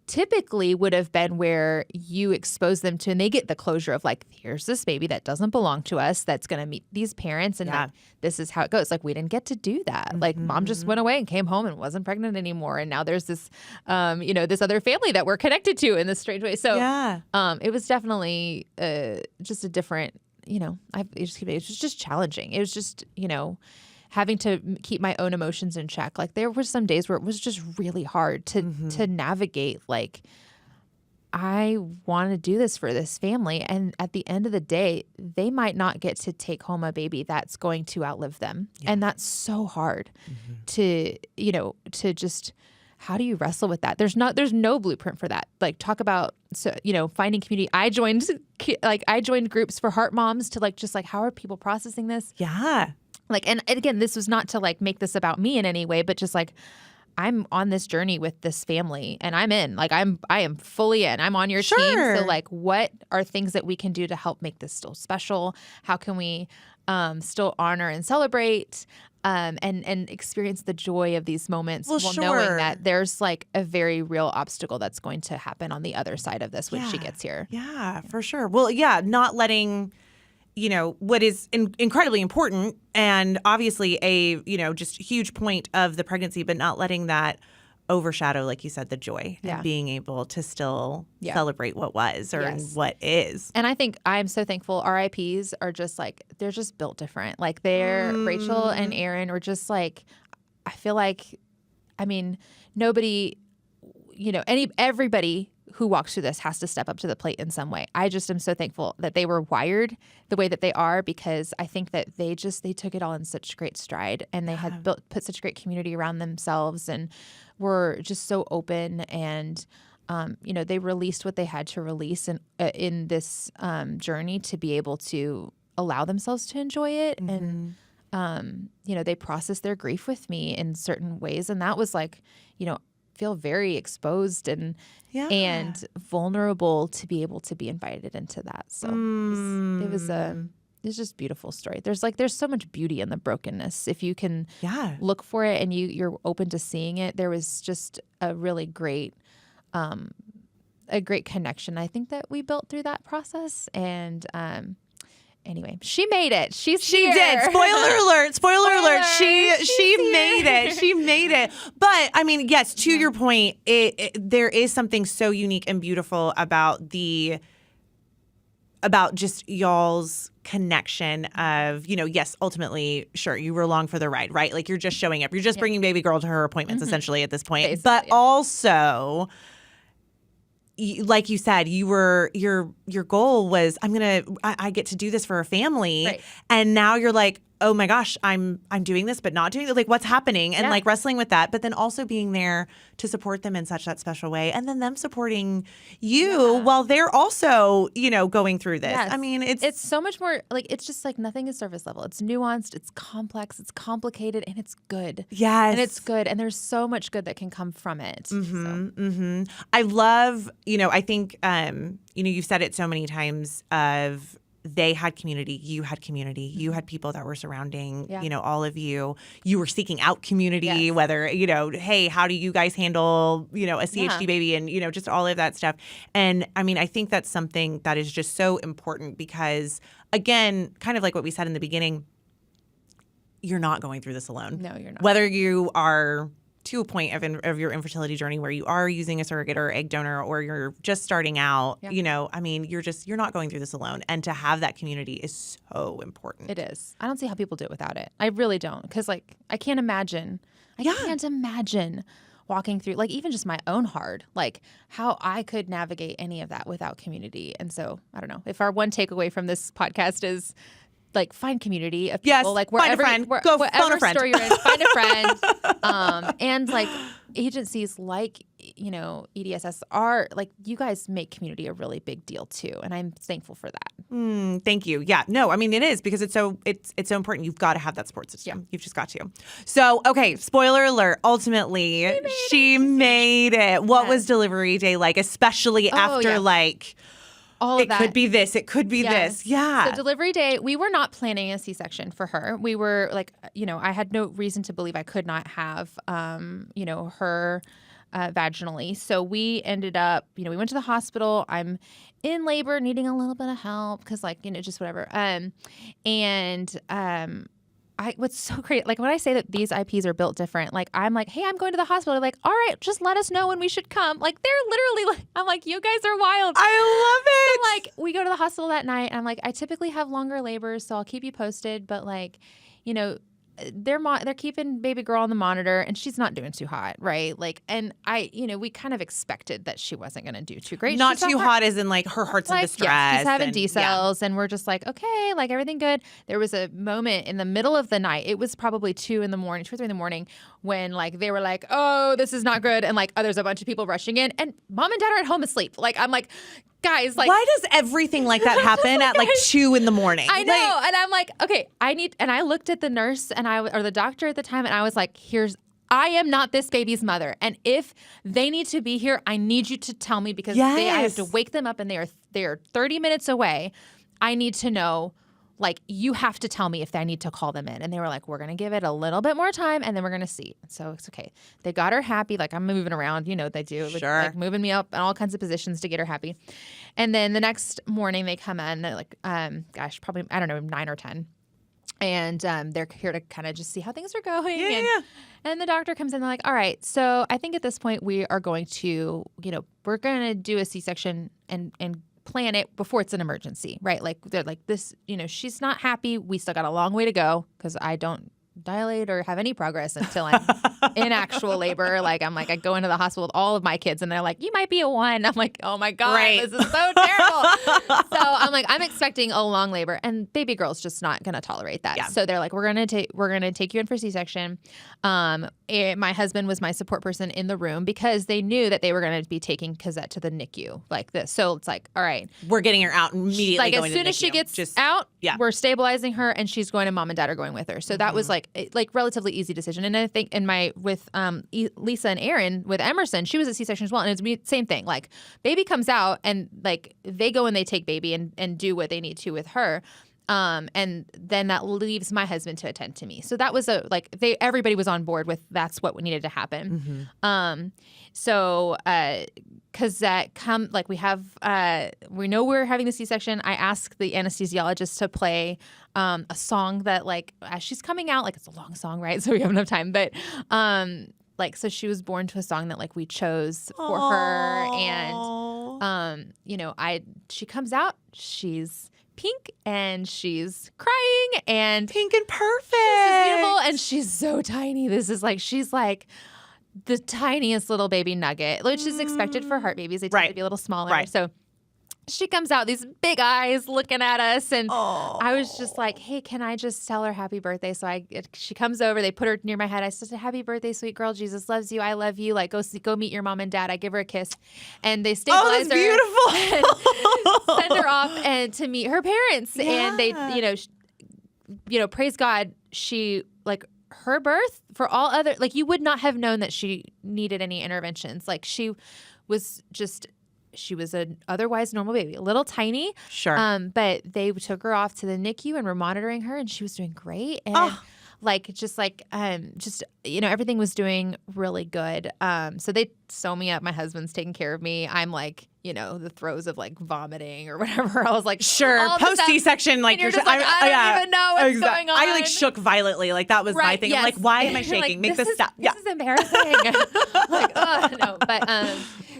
typically would have been where you expose them to and they get the closure of here's this baby that doesn't belong to us that's going to meet these parents and this is how it goes. We didn't get to do that. Mom just went away and came home and wasn't pregnant anymore. And now there's this, this other family that we're connected to in this strange way. So it was definitely just a different, it was just challenging. It was just, having to keep my own emotions in check. There were some days where it was just really hard to navigate. I want to do this for this family. And at the end of the day, they might not get to take home a baby that's going to outlive them. Yeah. And that's so hard to just, how do you wrestle with that? There's no blueprint for that. Talk about, finding community. I joined groups for heart moms to how are people processing this? Yeah. And again, this was not to make this about me in any way, but just I'm on this journey with this family and I'm in. I am fully in. I'm on your team. So what are things that we can do to help make this still special? How can we still honor and celebrate and experience the joy of these moments while knowing that there's a very real obstacle that's going to happen on the other side of this when she gets here. Yeah, for sure. Well, not letting what is incredibly important and obviously a, just huge point of the pregnancy, but not letting that overshadow, like you said, the joy and being able to still celebrate what was or what is. And I think I'm so thankful. RIPs are just they're just built different. Rachel and Aaron were just I feel nobody, everybody who walks through this has to step up to the plate in some way. I just am so thankful that they were wired the way that they are because I think that they took it all in such great stride and they had put such great community around themselves and were just so open and they released what they had to release in this journey to be able to allow themselves to enjoy it and they processed their grief with me in certain ways and that was feel very exposed and vulnerable to be able to be invited into that. So it was just a beautiful story. There's so much beauty in the brokenness. If you can look for it and you're open to seeing it, there was just a really great connection I think that we built through that process. And Anyway, she made it. She here. did. Spoiler alert. Spoiler alert. She made it. She made it. But I mean, yes, to your point, there is something so unique and beautiful about just y'all's connection of, yes, ultimately, sure, you were along for the ride, right? Like you're just showing up. You're just bringing baby girl to her appointments essentially at this point. Basically, but also, like you said, your goal was I get to do this for a family, right. And now you're like, oh my gosh, I'm doing this but not doing it. Like what's happening, and like wrestling with that, but then also being there to support them in such that special way, and then them supporting you while they're also going through this. Yes. I mean, it's so much more like it's just like nothing is surface level. It's nuanced, it's complex, it's complicated, and it's good. Yes, and it's good, and there's so much good that can come from it. I love I think you've said it so many times of they had community, you had community, you had people that were surrounding, all of you. You were seeking out community, whether, hey, how do you guys handle, a CHD baby and, just all of that stuff. And I mean, I think that's something that is just so important because, again, kind of like what we said in the beginning, you're not going through this alone. No, you're not. Whether you are to a point of your infertility journey where you are using a surrogate or egg donor, or you're just starting out, I mean, you're not going through this alone. And to have that community is so important. It is. I don't see how people do it without it. I really don't. Because like, I can't imagine walking through, like even just my own heart, like how I could navigate any of that without community. And so I don't know if our one takeaway from this podcast is like find community of people, like wherever, find a friend. Go phone a friend. Store you're in, find a friend. And like agencies like, EDSS are like, you guys make community a really big deal too. And I'm thankful for that. Thank you. Yeah, no, I mean, it is because it's so important. You've got to have that support system. You've just got to. So, okay, spoiler alert. Ultimately, she made it. What was delivery day like, especially after like, all of that. It could be this. It could be this. Yeah. So delivery day, we were not planning a C-section for her. We were like, I had no reason to believe I could not have, her vaginally. So we ended up, we went to the hospital. I'm in labor, needing a little bit of help because just whatever. What's so great, like when I say that these IPs are built different, like I'm like, hey, I'm going to the hospital. They're like, all right, just let us know when we should come. Like they're literally like, I'm like, you guys are wild. I love it. So, like we go to the hospital that night. And I'm like, I typically have longer labors, so I'll keep you posted. But like, they're keeping baby girl on the monitor and she's not doing too hot, right? Like, and we kind of expected that she wasn't going to do too great. Not too hot as in like her heart's in distress. Yeah, she's having D cells and we're just like, okay, like everything good. There was a moment in the middle of the night. It was probably 2 or 3 in the morning when like they were like, oh, this is not good. And like, there's a bunch of people rushing in and mom and dad are at home asleep. Like, I'm like, guys, like, why does everything like that happen at like 2 a.m? I know. And I'm like, okay, and I looked at the nurse or the doctor at the time and I was like, I am not this baby's mother. And if they need to be here, I need you to tell me because I have to wake them up and they are 30 minutes away. I need to know, like, you have to tell me if I need to call them in. And they were like, we're going to give it a little bit more time and then we're going to see. So it's okay. They got her happy. Like, I'm moving around. They do. Sure. Like moving me up in all kinds of positions to get her happy. And then the next morning they come in, they're like, probably, I don't know, 9 or 10. And they're here to kind of just see how things are going. And the doctor comes in, they're like, all right, so I think at this point we are going to, we're going to do a C-section and plan it before it's an emergency, right? Like they're like this, she's not happy. We still got a long way to go because I don't dilate or have any progress until I'm in actual labor. Like I'm like, I go into the hospital with all of my kids and they're like, you might be a 1. I'm like, oh my God, This is so terrible. So I'm like, I'm expecting a long labor and baby girl's just not going to tolerate that. Yeah. So they're like, we're going to take you in for C-section. My husband was my support person in the room because they knew that they were going to be taking Cosette to the NICU like this. So it's like, all right, we're getting her out immediately. Like as soon as she gets out, we're stabilizing her and she's going and mom and dad are going with her. So that was like relatively easy decision. And I think with Lisa and Aaron with Emerson, she was a C-section as well. And it's the same thing. Like baby comes out and like they go and they take baby and do what they need to with her. And then that leaves my husband to attend to me. So that was everybody was on board with that's what needed to happen. So Cosette we know we're having the C-section. I asked the anesthesiologist to play a song that as she's coming out, it's a long song, right? So we have enough time. But so she was born to a song that we chose for her. And, she comes out, she's pink and she's crying and pink and perfect. She's beautiful and she's so tiny. This is she's the tiniest little baby nugget, which is expected for heart babies. They tend to be a little smaller. Right. So she comes out, these big eyes looking at us. And I was just like, hey, can I just tell her happy birthday? So she comes over. They put her near my head. I said, happy birthday, sweet girl. Jesus loves you. I love you. Go meet your mom and dad. I give her a kiss. And they stabilize her. Oh, that's beautiful. And send her off and to meet her parents. Yeah. And they, praise God, she, her birth for all other, you would not have known that she needed any interventions. She was an otherwise normal baby, a little tiny. Sure. But they took her off to the NICU and were monitoring her, and she was doing great. And everything was doing really good. So they sew me up. My husband's taking care of me. I'm the throes of vomiting or whatever. I was sure. Post C-section, I don't even know what's going on. I shook violently. That was my thing. Yes. I'm why am I shaking? Make this stop. This is embarrassing. No. But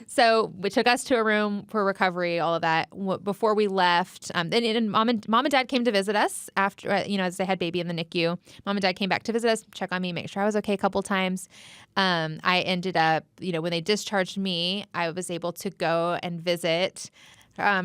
so it took us to a room for recovery, all of that. Before we left, and mom and dad came to visit us after, as they had baby in the NICU. Mom and dad came back to visit us, check on me, make sure I was okay a couple times. I ended up, when they discharged me, I was able to go and visit her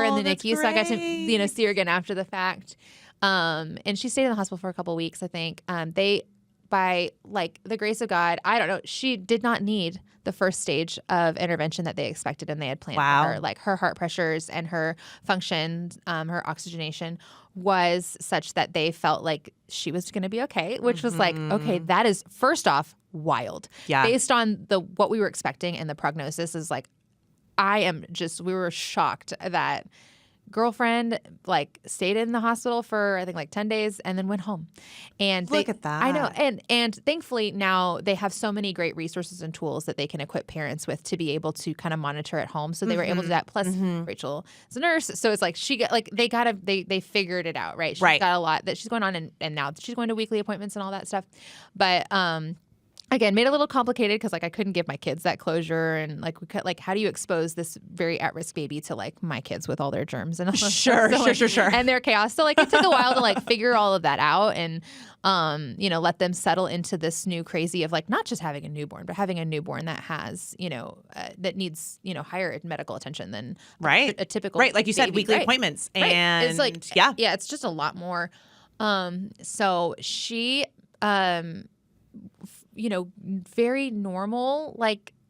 in the NICU. So I got to, see her again after the fact. And she stayed in the hospital for a couple weeks, I think. By the grace of God, I don't know, she did not need the first stage of intervention that they expected and they had planned for her. Her heart pressures and her function, her oxygenation was such that they felt like she was going to be okay, which was okay, that is first off wild. Yeah. Based on what we were expecting and the prognosis is we were shocked that girlfriend stayed in the hospital for I think 10 days and then went home. And look at that. I know. And thankfully now they have so many great resources and tools that they can equip parents with to be able to kind of monitor at home. So they were able to do that. Plus Rachel is a nurse. So it's she got they figured it out, right? She's got a lot that she's going on and now she's going to weekly appointments and all that stuff. But again, made it a little complicated because I couldn't give my kids that closure and how do you expose this very at-risk baby to my kids with all their germs and all that Sure. Sure. And their chaos. So it took a while to figure all of that out and let them settle into this new crazy of not just having a newborn, but having a newborn that has that needs higher medical attention than a typical like you said, baby. weekly appointments and it's it's just a lot more. So she very normal,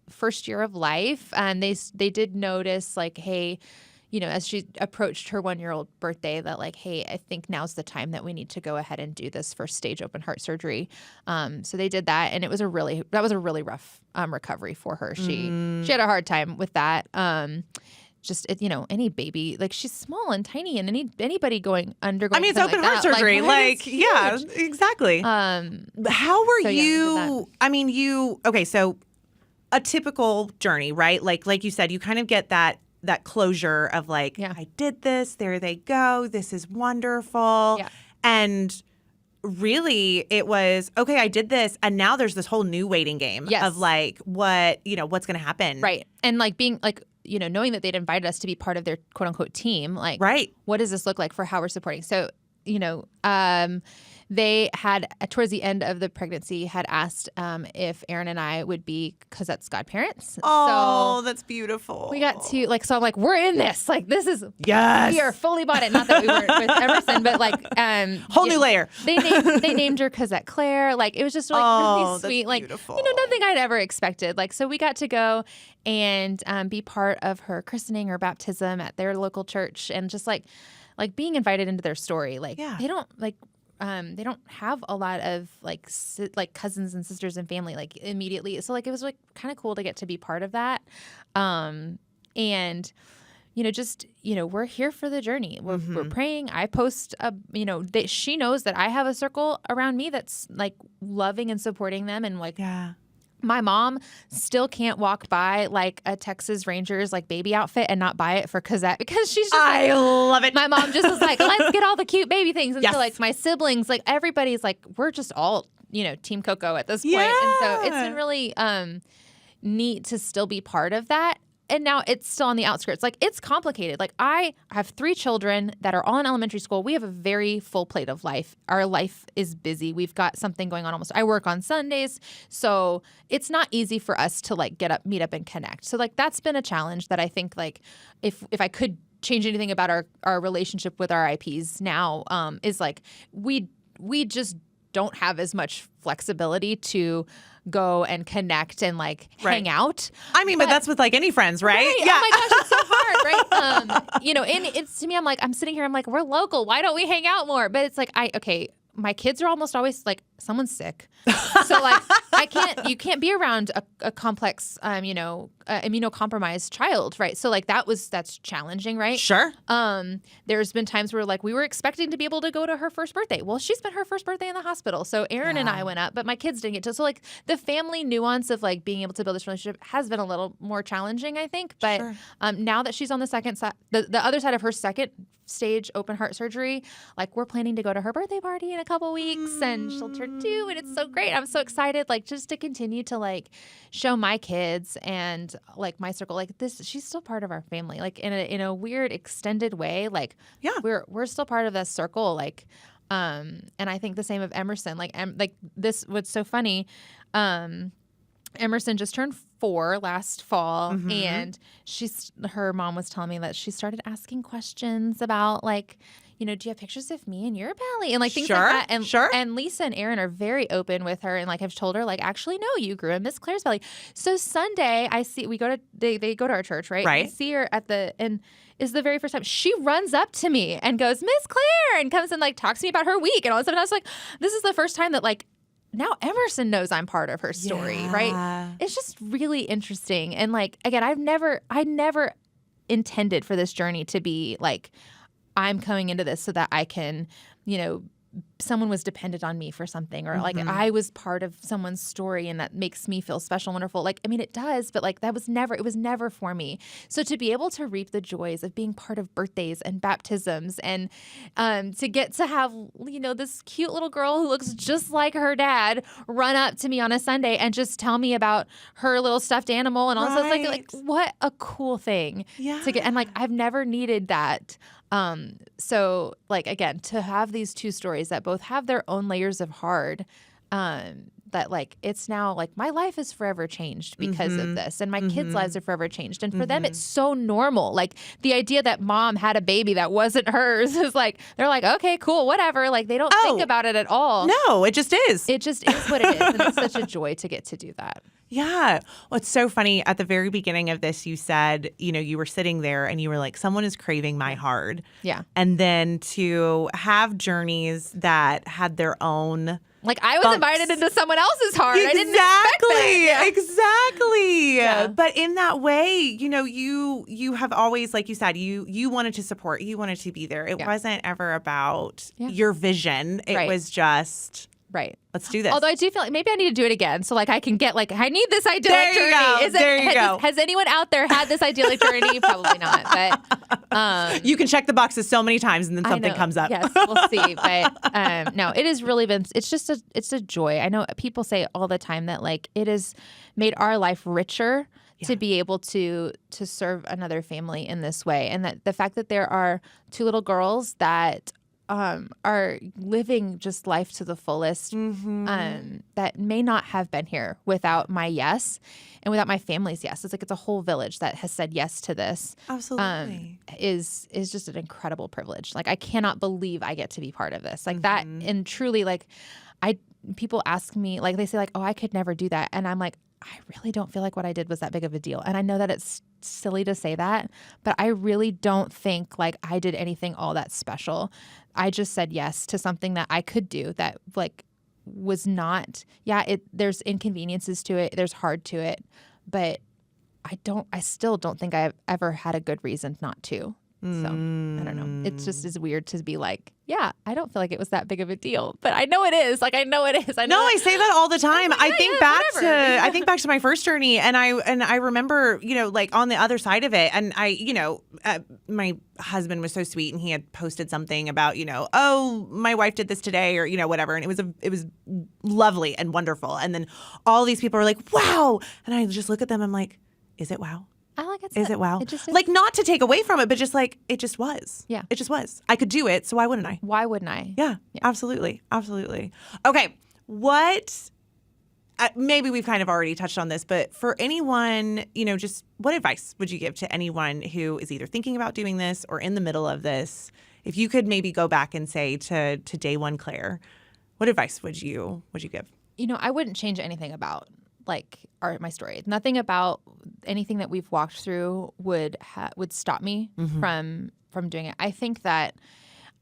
first year of life. And they did notice hey, as she approached her 1-year-old birthday that hey, I think now's the time that we need to go ahead and do this first stage open heart surgery. So they did that. And that was a really rough recovery for her. She had a hard time with that. Just any baby, she's small and tiny, and anybody undergoing. It's open heart surgery. Yeah, exactly. How were you? Okay, so a typical journey, right? Like you said, you kind of get that closure of I did this. There they go. This is wonderful. Yeah. And really, it was okay. I did this, and now there's this whole new waiting game of what's going to happen, right? And being knowing that they'd invited us to be part of their quote unquote team, right. What does this look like for how we're supporting? So, they had towards the end of the pregnancy had asked if Aaron and I would be Cosette's godparents. Oh, so that's beautiful. We got to so I'm we're in this. This is yes. We are fully bought in. Not that we weren't with Emerson, but whole new layer. They named her Cosette Claire. It was just really sweet. Beautiful. Nothing I'd ever expected. So we got to go and be part of her christening or baptism at their local church, and just being invited into their story. They don't they don't have a lot of cousins and sisters and family immediately. So it was kind of cool to get to be part of that. And just, we're here for the journey. We're praying. I post, she knows that I have a circle around me that's like loving and supporting them. And like, my mom still can't walk by like a Texas Rangers like baby outfit and not buy it for Cosette because she's just I love it. My mom just was like, let's get all the cute baby things. And so like my siblings, like everybody's like, we're just all, Team Coco at this point. And so it's been really neat to still be part of that. And now it's still on the outskirts. Like, it's complicated. Like, I have 3 children that are all in elementary school. We have a very full plate of life. Our life is busy. We've got something going on almost. I work on Sundays. So it's not easy for us to, like, get up, meet up, and connect. So, like, that's been a challenge that I think, like, if I could change anything about our relationship with our IPs now, is, like, we just don't have as much flexibility to go and connect and like hang out. I mean, but that's with like any friends, right? Yeah. Oh my gosh, it's so hard, right? And it's to me, I'm sitting here, I'm like, we're local. Why don't we hang out more? But it's like, my kids are almost always like, someone's sick. So like, you can't be around a complex, immunocompromised child, right? So like that's challenging, right? Sure. There's been times where like we were expecting to be able to go to her first birthday. Well, she spent her first birthday in the hospital. So Aaron and I went up, but my kids didn't get to. So like the family nuance of like being able to build this relationship has been a little more challenging, I think. But now that she's on the second side, the other side of her second stage open heart surgery, like we're planning to go to her birthday party in a couple weeks and she'll turn 2 and it's so great. I'm so excited, like just to continue to like show my kids and like my circle, like this, she's still part of our family, like in a weird extended way. Like we're still part of this circle. Like, and I think the same of Emerson, like this, what's so funny, Emerson just turned 4 last fall, and her mom was telling me that she started asking questions about like, do you have pictures of me in your belly and like things like that. And Lisa and Aaron are very open with her and like have told her like, actually, no, you grew in Miss Claire's belly. So Sunday they go to our church, right? Right. I see her and is the very first time she runs up to me and goes, Miss Claire, and comes and like talks to me about her week and all this stuff. And I was like, this is the first time that like, now Emerson knows I'm part of her story, right? It's just really interesting. And like, again, I never intended for this journey to be like, I'm coming into this so that I can, someone was dependent on me for something, or like I was part of someone's story and that makes me feel special, wonderful. Like, I mean, it does, but like it was never for me. So to be able to reap the joys of being part of birthdays and baptisms and to get to have, this cute little girl who looks just like her dad run up to me on a Sunday and just tell me about her little stuffed animal and all this, like what a cool thing to get. And like, I've never needed that. So like, again, to have these 2 stories that both have their own layers of hard, that like, it's now like my life is forever changed because of this, and my kids' lives are forever changed. And for them, it's so normal. Like the idea that mom had a baby that wasn't hers is like, they're like, okay, cool, whatever. Like they don't think about it at all. No, it just is. It just is what it is. And it's such a joy to get to do that. Yeah. Well, it's so funny. At the very beginning of this, you said, you were sitting there and you were like, someone is craving my heart. Yeah. And then to have journeys that had their own. Like I was invited into someone else's heart. I didn't expect that. Exactly. Yeah. But in that way, you have always, like you said, you wanted to support, you wanted to be there. It wasn't ever about your vision. It was just. Right. Let's do this. Although I do feel like maybe I need to do it again. So like I can get like, I need this idyllic journey. There you go. Has anyone out there had this idyllic journey? Probably not. But you can check the boxes so many times and then something comes up. Yes, we'll see. But no, it has really been, it's a joy. I know people say all the time that like it has made our life richer to be able to serve another family in this way. And that the fact that there are 2 little girls that are living just life to the fullest, that may not have been here without my yes and without my family's yes. It's like it's a whole village that has said yes to this. Absolutely. Is just an incredible privilege. Like I cannot believe I get to be part of this. Like that, and truly like people ask me, like they say like, oh, I could never do that. And I'm like, I really don't feel like what I did was that big of a deal. And I know that it's silly to say that, but I really don't think like I did anything all that special. I just said yes to something that I could do that like was not, there's inconveniences to it. There's hard to it, but I still don't think I've ever had a good reason not to. So I don't know. It just is weird to be like, yeah, I don't feel like it was that big of a deal, but I know it is. Like, I know it is. I say that all the time. Like, I think back to my first journey, and I remember, like on the other side of it, and my husband was so sweet, and he had posted something about, oh, my wife did this today, or whatever, and it was lovely and wonderful, and then all these people are like, wow, and I just look at them, I'm like, is it wow? I like it. Is it wow? It just is. Like, not to take away from it, but just like, it just was. Yeah. It just was. I could do it, so why wouldn't I? Why wouldn't I? Yeah. Absolutely. Absolutely. Okay. Maybe we've kind of already touched on this, but for anyone, just what advice would you give to anyone who is either thinking about doing this or in the middle of this? If you could maybe go back and say to day one Claire, what advice would you give? I wouldn't change anything about my story. Nothing about anything that we've walked through would stop me from doing it. I think that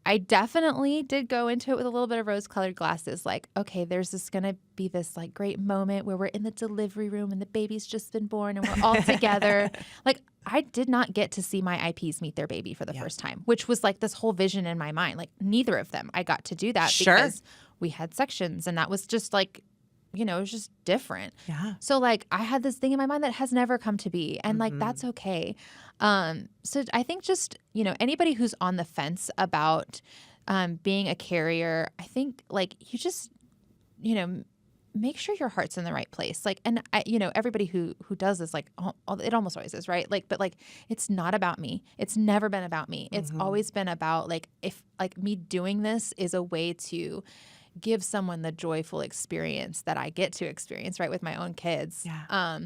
I definitely did go into it with a little bit of rose-colored glasses. Like, okay, there's going to be this like great moment where we're in the delivery room and the baby's just been born and we're all together. Like, I did not get to see my IPs meet their baby for the first time, which was like this whole vision in my mind. Like, neither of them I got to do that because we had sections, and that was just like, it was just different. Yeah. So like I had this thing in my mind that has never come to be, and like that's okay. So I think just, anybody who's on the fence about being a carrier, I think like you just, make sure your heart's in the right place. Like, and everybody who does this, like it almost always is, right? Like, but like it's not about me. It's never been about me. It's always been about like, if like me doing this is a way to give someone the joyful experience that I get to experience, right, with my own kids. Yeah.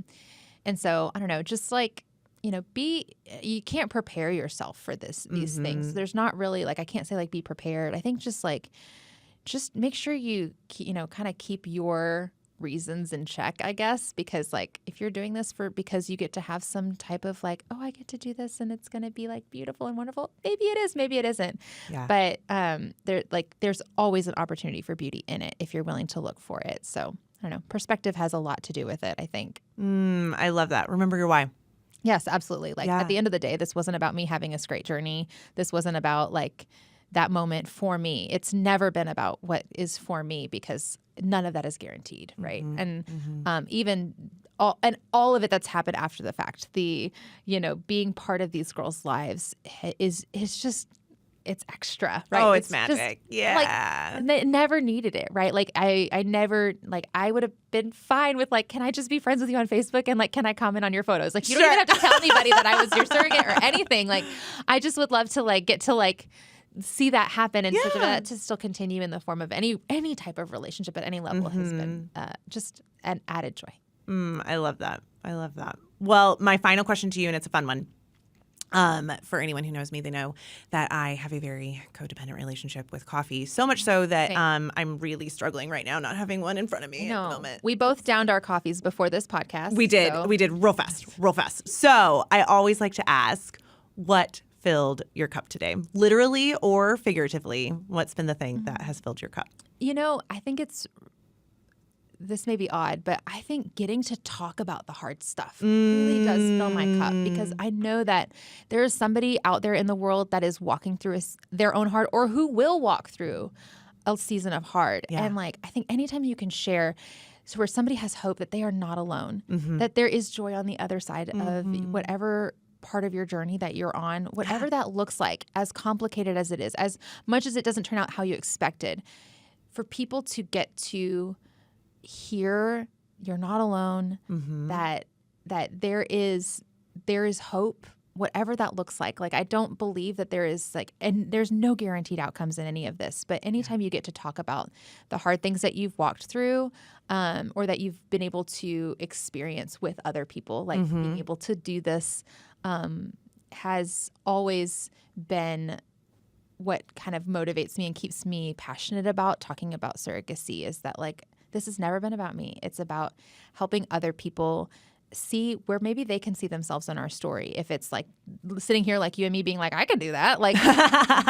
And so I don't know, just like, you can't prepare yourself for these things. There's not really like, I can't say like be prepared. I think just make sure you kind of keep your reasons in check, I guess, because like if you're doing this because you get to have some type of like, oh, I get to do this and it's going to be like beautiful and wonderful. Maybe it is, maybe it isn't. Yeah. But there's always an opportunity for beauty in it if you're willing to look for it. So I don't know. Perspective has a lot to do with it, I think. I love that. Remember your why. Yes, absolutely. Like at the end of the day, this wasn't about me having a great journey. This wasn't about like that moment for me. It's never been about what is for me, because none of that is guaranteed, right? And even all of it that's happened after the fact, the being part of these girls' lives is just, it's extra, right? Oh, it's magic. Like, they never needed it, right? Like I never, like I would have been fine with like, can I just be friends with you on Facebook and like, can I comment on your photos? Like you don't even have to tell anybody that I was your surrogate or anything. Like I just would love to like get to like see that happen, and such that to still continue in the form of any type of relationship at any level has been just an added joy. I love that. Well, my final question to you, and it's a fun one. For anyone who knows me, they know that I have a very codependent relationship with coffee. So much so that I'm really struggling right now, not having one in front of me at the moment. We both downed our coffees before this podcast. We did. We did real fast. So I always like to ask, what filled your cup today? Literally or figuratively, what's been the thing that has filled your cup? I think this may be odd, but I think getting to talk about the hard stuff really does fill my cup, because I know that there is somebody out there in the world that is walking through their own hard, or who will walk through a season of hard. Yeah. And like, I think anytime you can share where somebody has hope that they are not alone, that there is joy on the other side of whatever part of your journey that you're on, whatever that looks like, as complicated as it is, as much as it doesn't turn out how you expected, for people to get to hear you're not alone, that there is hope, whatever that looks like. Like, I don't believe that there is like, and there's no guaranteed outcomes in any of this, but anytime you get to talk about the hard things that you've walked through, or that you've been able to experience with other people, like being able to do this, has always been what kind of motivates me and keeps me passionate about talking about surrogacy, is that like, this has never been about me. It's about helping other people see where maybe they can see themselves in our story. If it's like sitting here like you and me being like, I can do that. Like,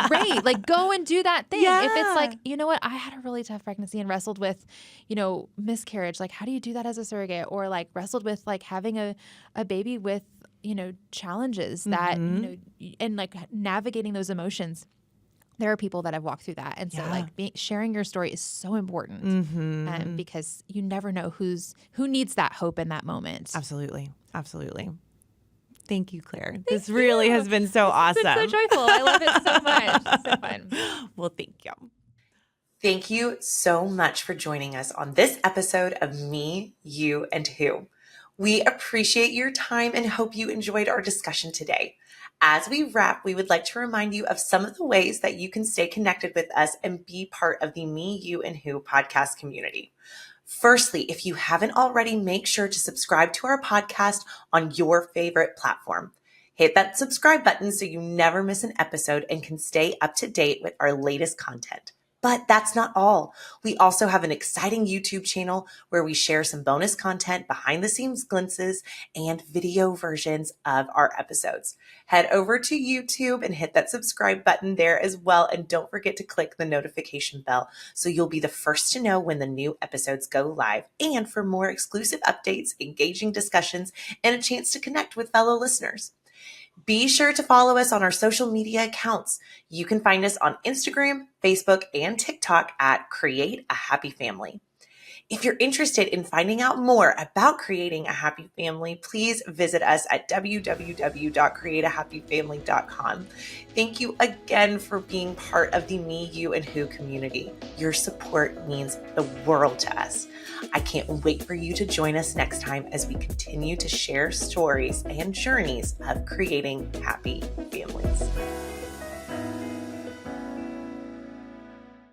great. Like, go and do that thing. Yeah. If it's like, you know what, I had a really tough pregnancy and wrestled with, miscarriage. Like, how do you do that as a surrogate? Or like wrestled with like having a baby with, challenges that, and like navigating those emotions. There are people that have walked through that. And so sharing your story is so important because you never know who needs that hope in that moment. Absolutely. Absolutely. Thank you, Claire. This really has been so awesome. It's been so joyful. I love it so much. It's so fun. Well, thank you. Thank you so much for joining us on this episode of Me, You, and Who. We appreciate your time and hope you enjoyed our discussion today. As we wrap, we would like to remind you of some of the ways that you can stay connected with us and be part of the Me, You, and Who podcast community. Firstly, if you haven't already, make sure to subscribe to our podcast on your favorite platform. Hit that subscribe button so you never miss an episode and can stay up to date with our latest content. But that's not all. We also have an exciting YouTube channel where we share some bonus content, behind the scenes glimpses, and video versions of our episodes. Head over to YouTube and hit that subscribe button there as well. And don't forget to click the notification bell so you'll be the first to know when the new episodes go live. And for more exclusive updates, engaging discussions, and a chance to connect with fellow listeners. Be sure to follow us on our social media accounts. You can find us on Instagram, Facebook, and TikTok at Create a Happy Family. If you're interested in finding out more about creating a happy family, please visit us at www.createahappyfamily.com. Thank you again for being part of the Me, You, and Who community. Your support means the world to us. I can't wait for you to join us next time as we continue to share stories and journeys of creating happy families.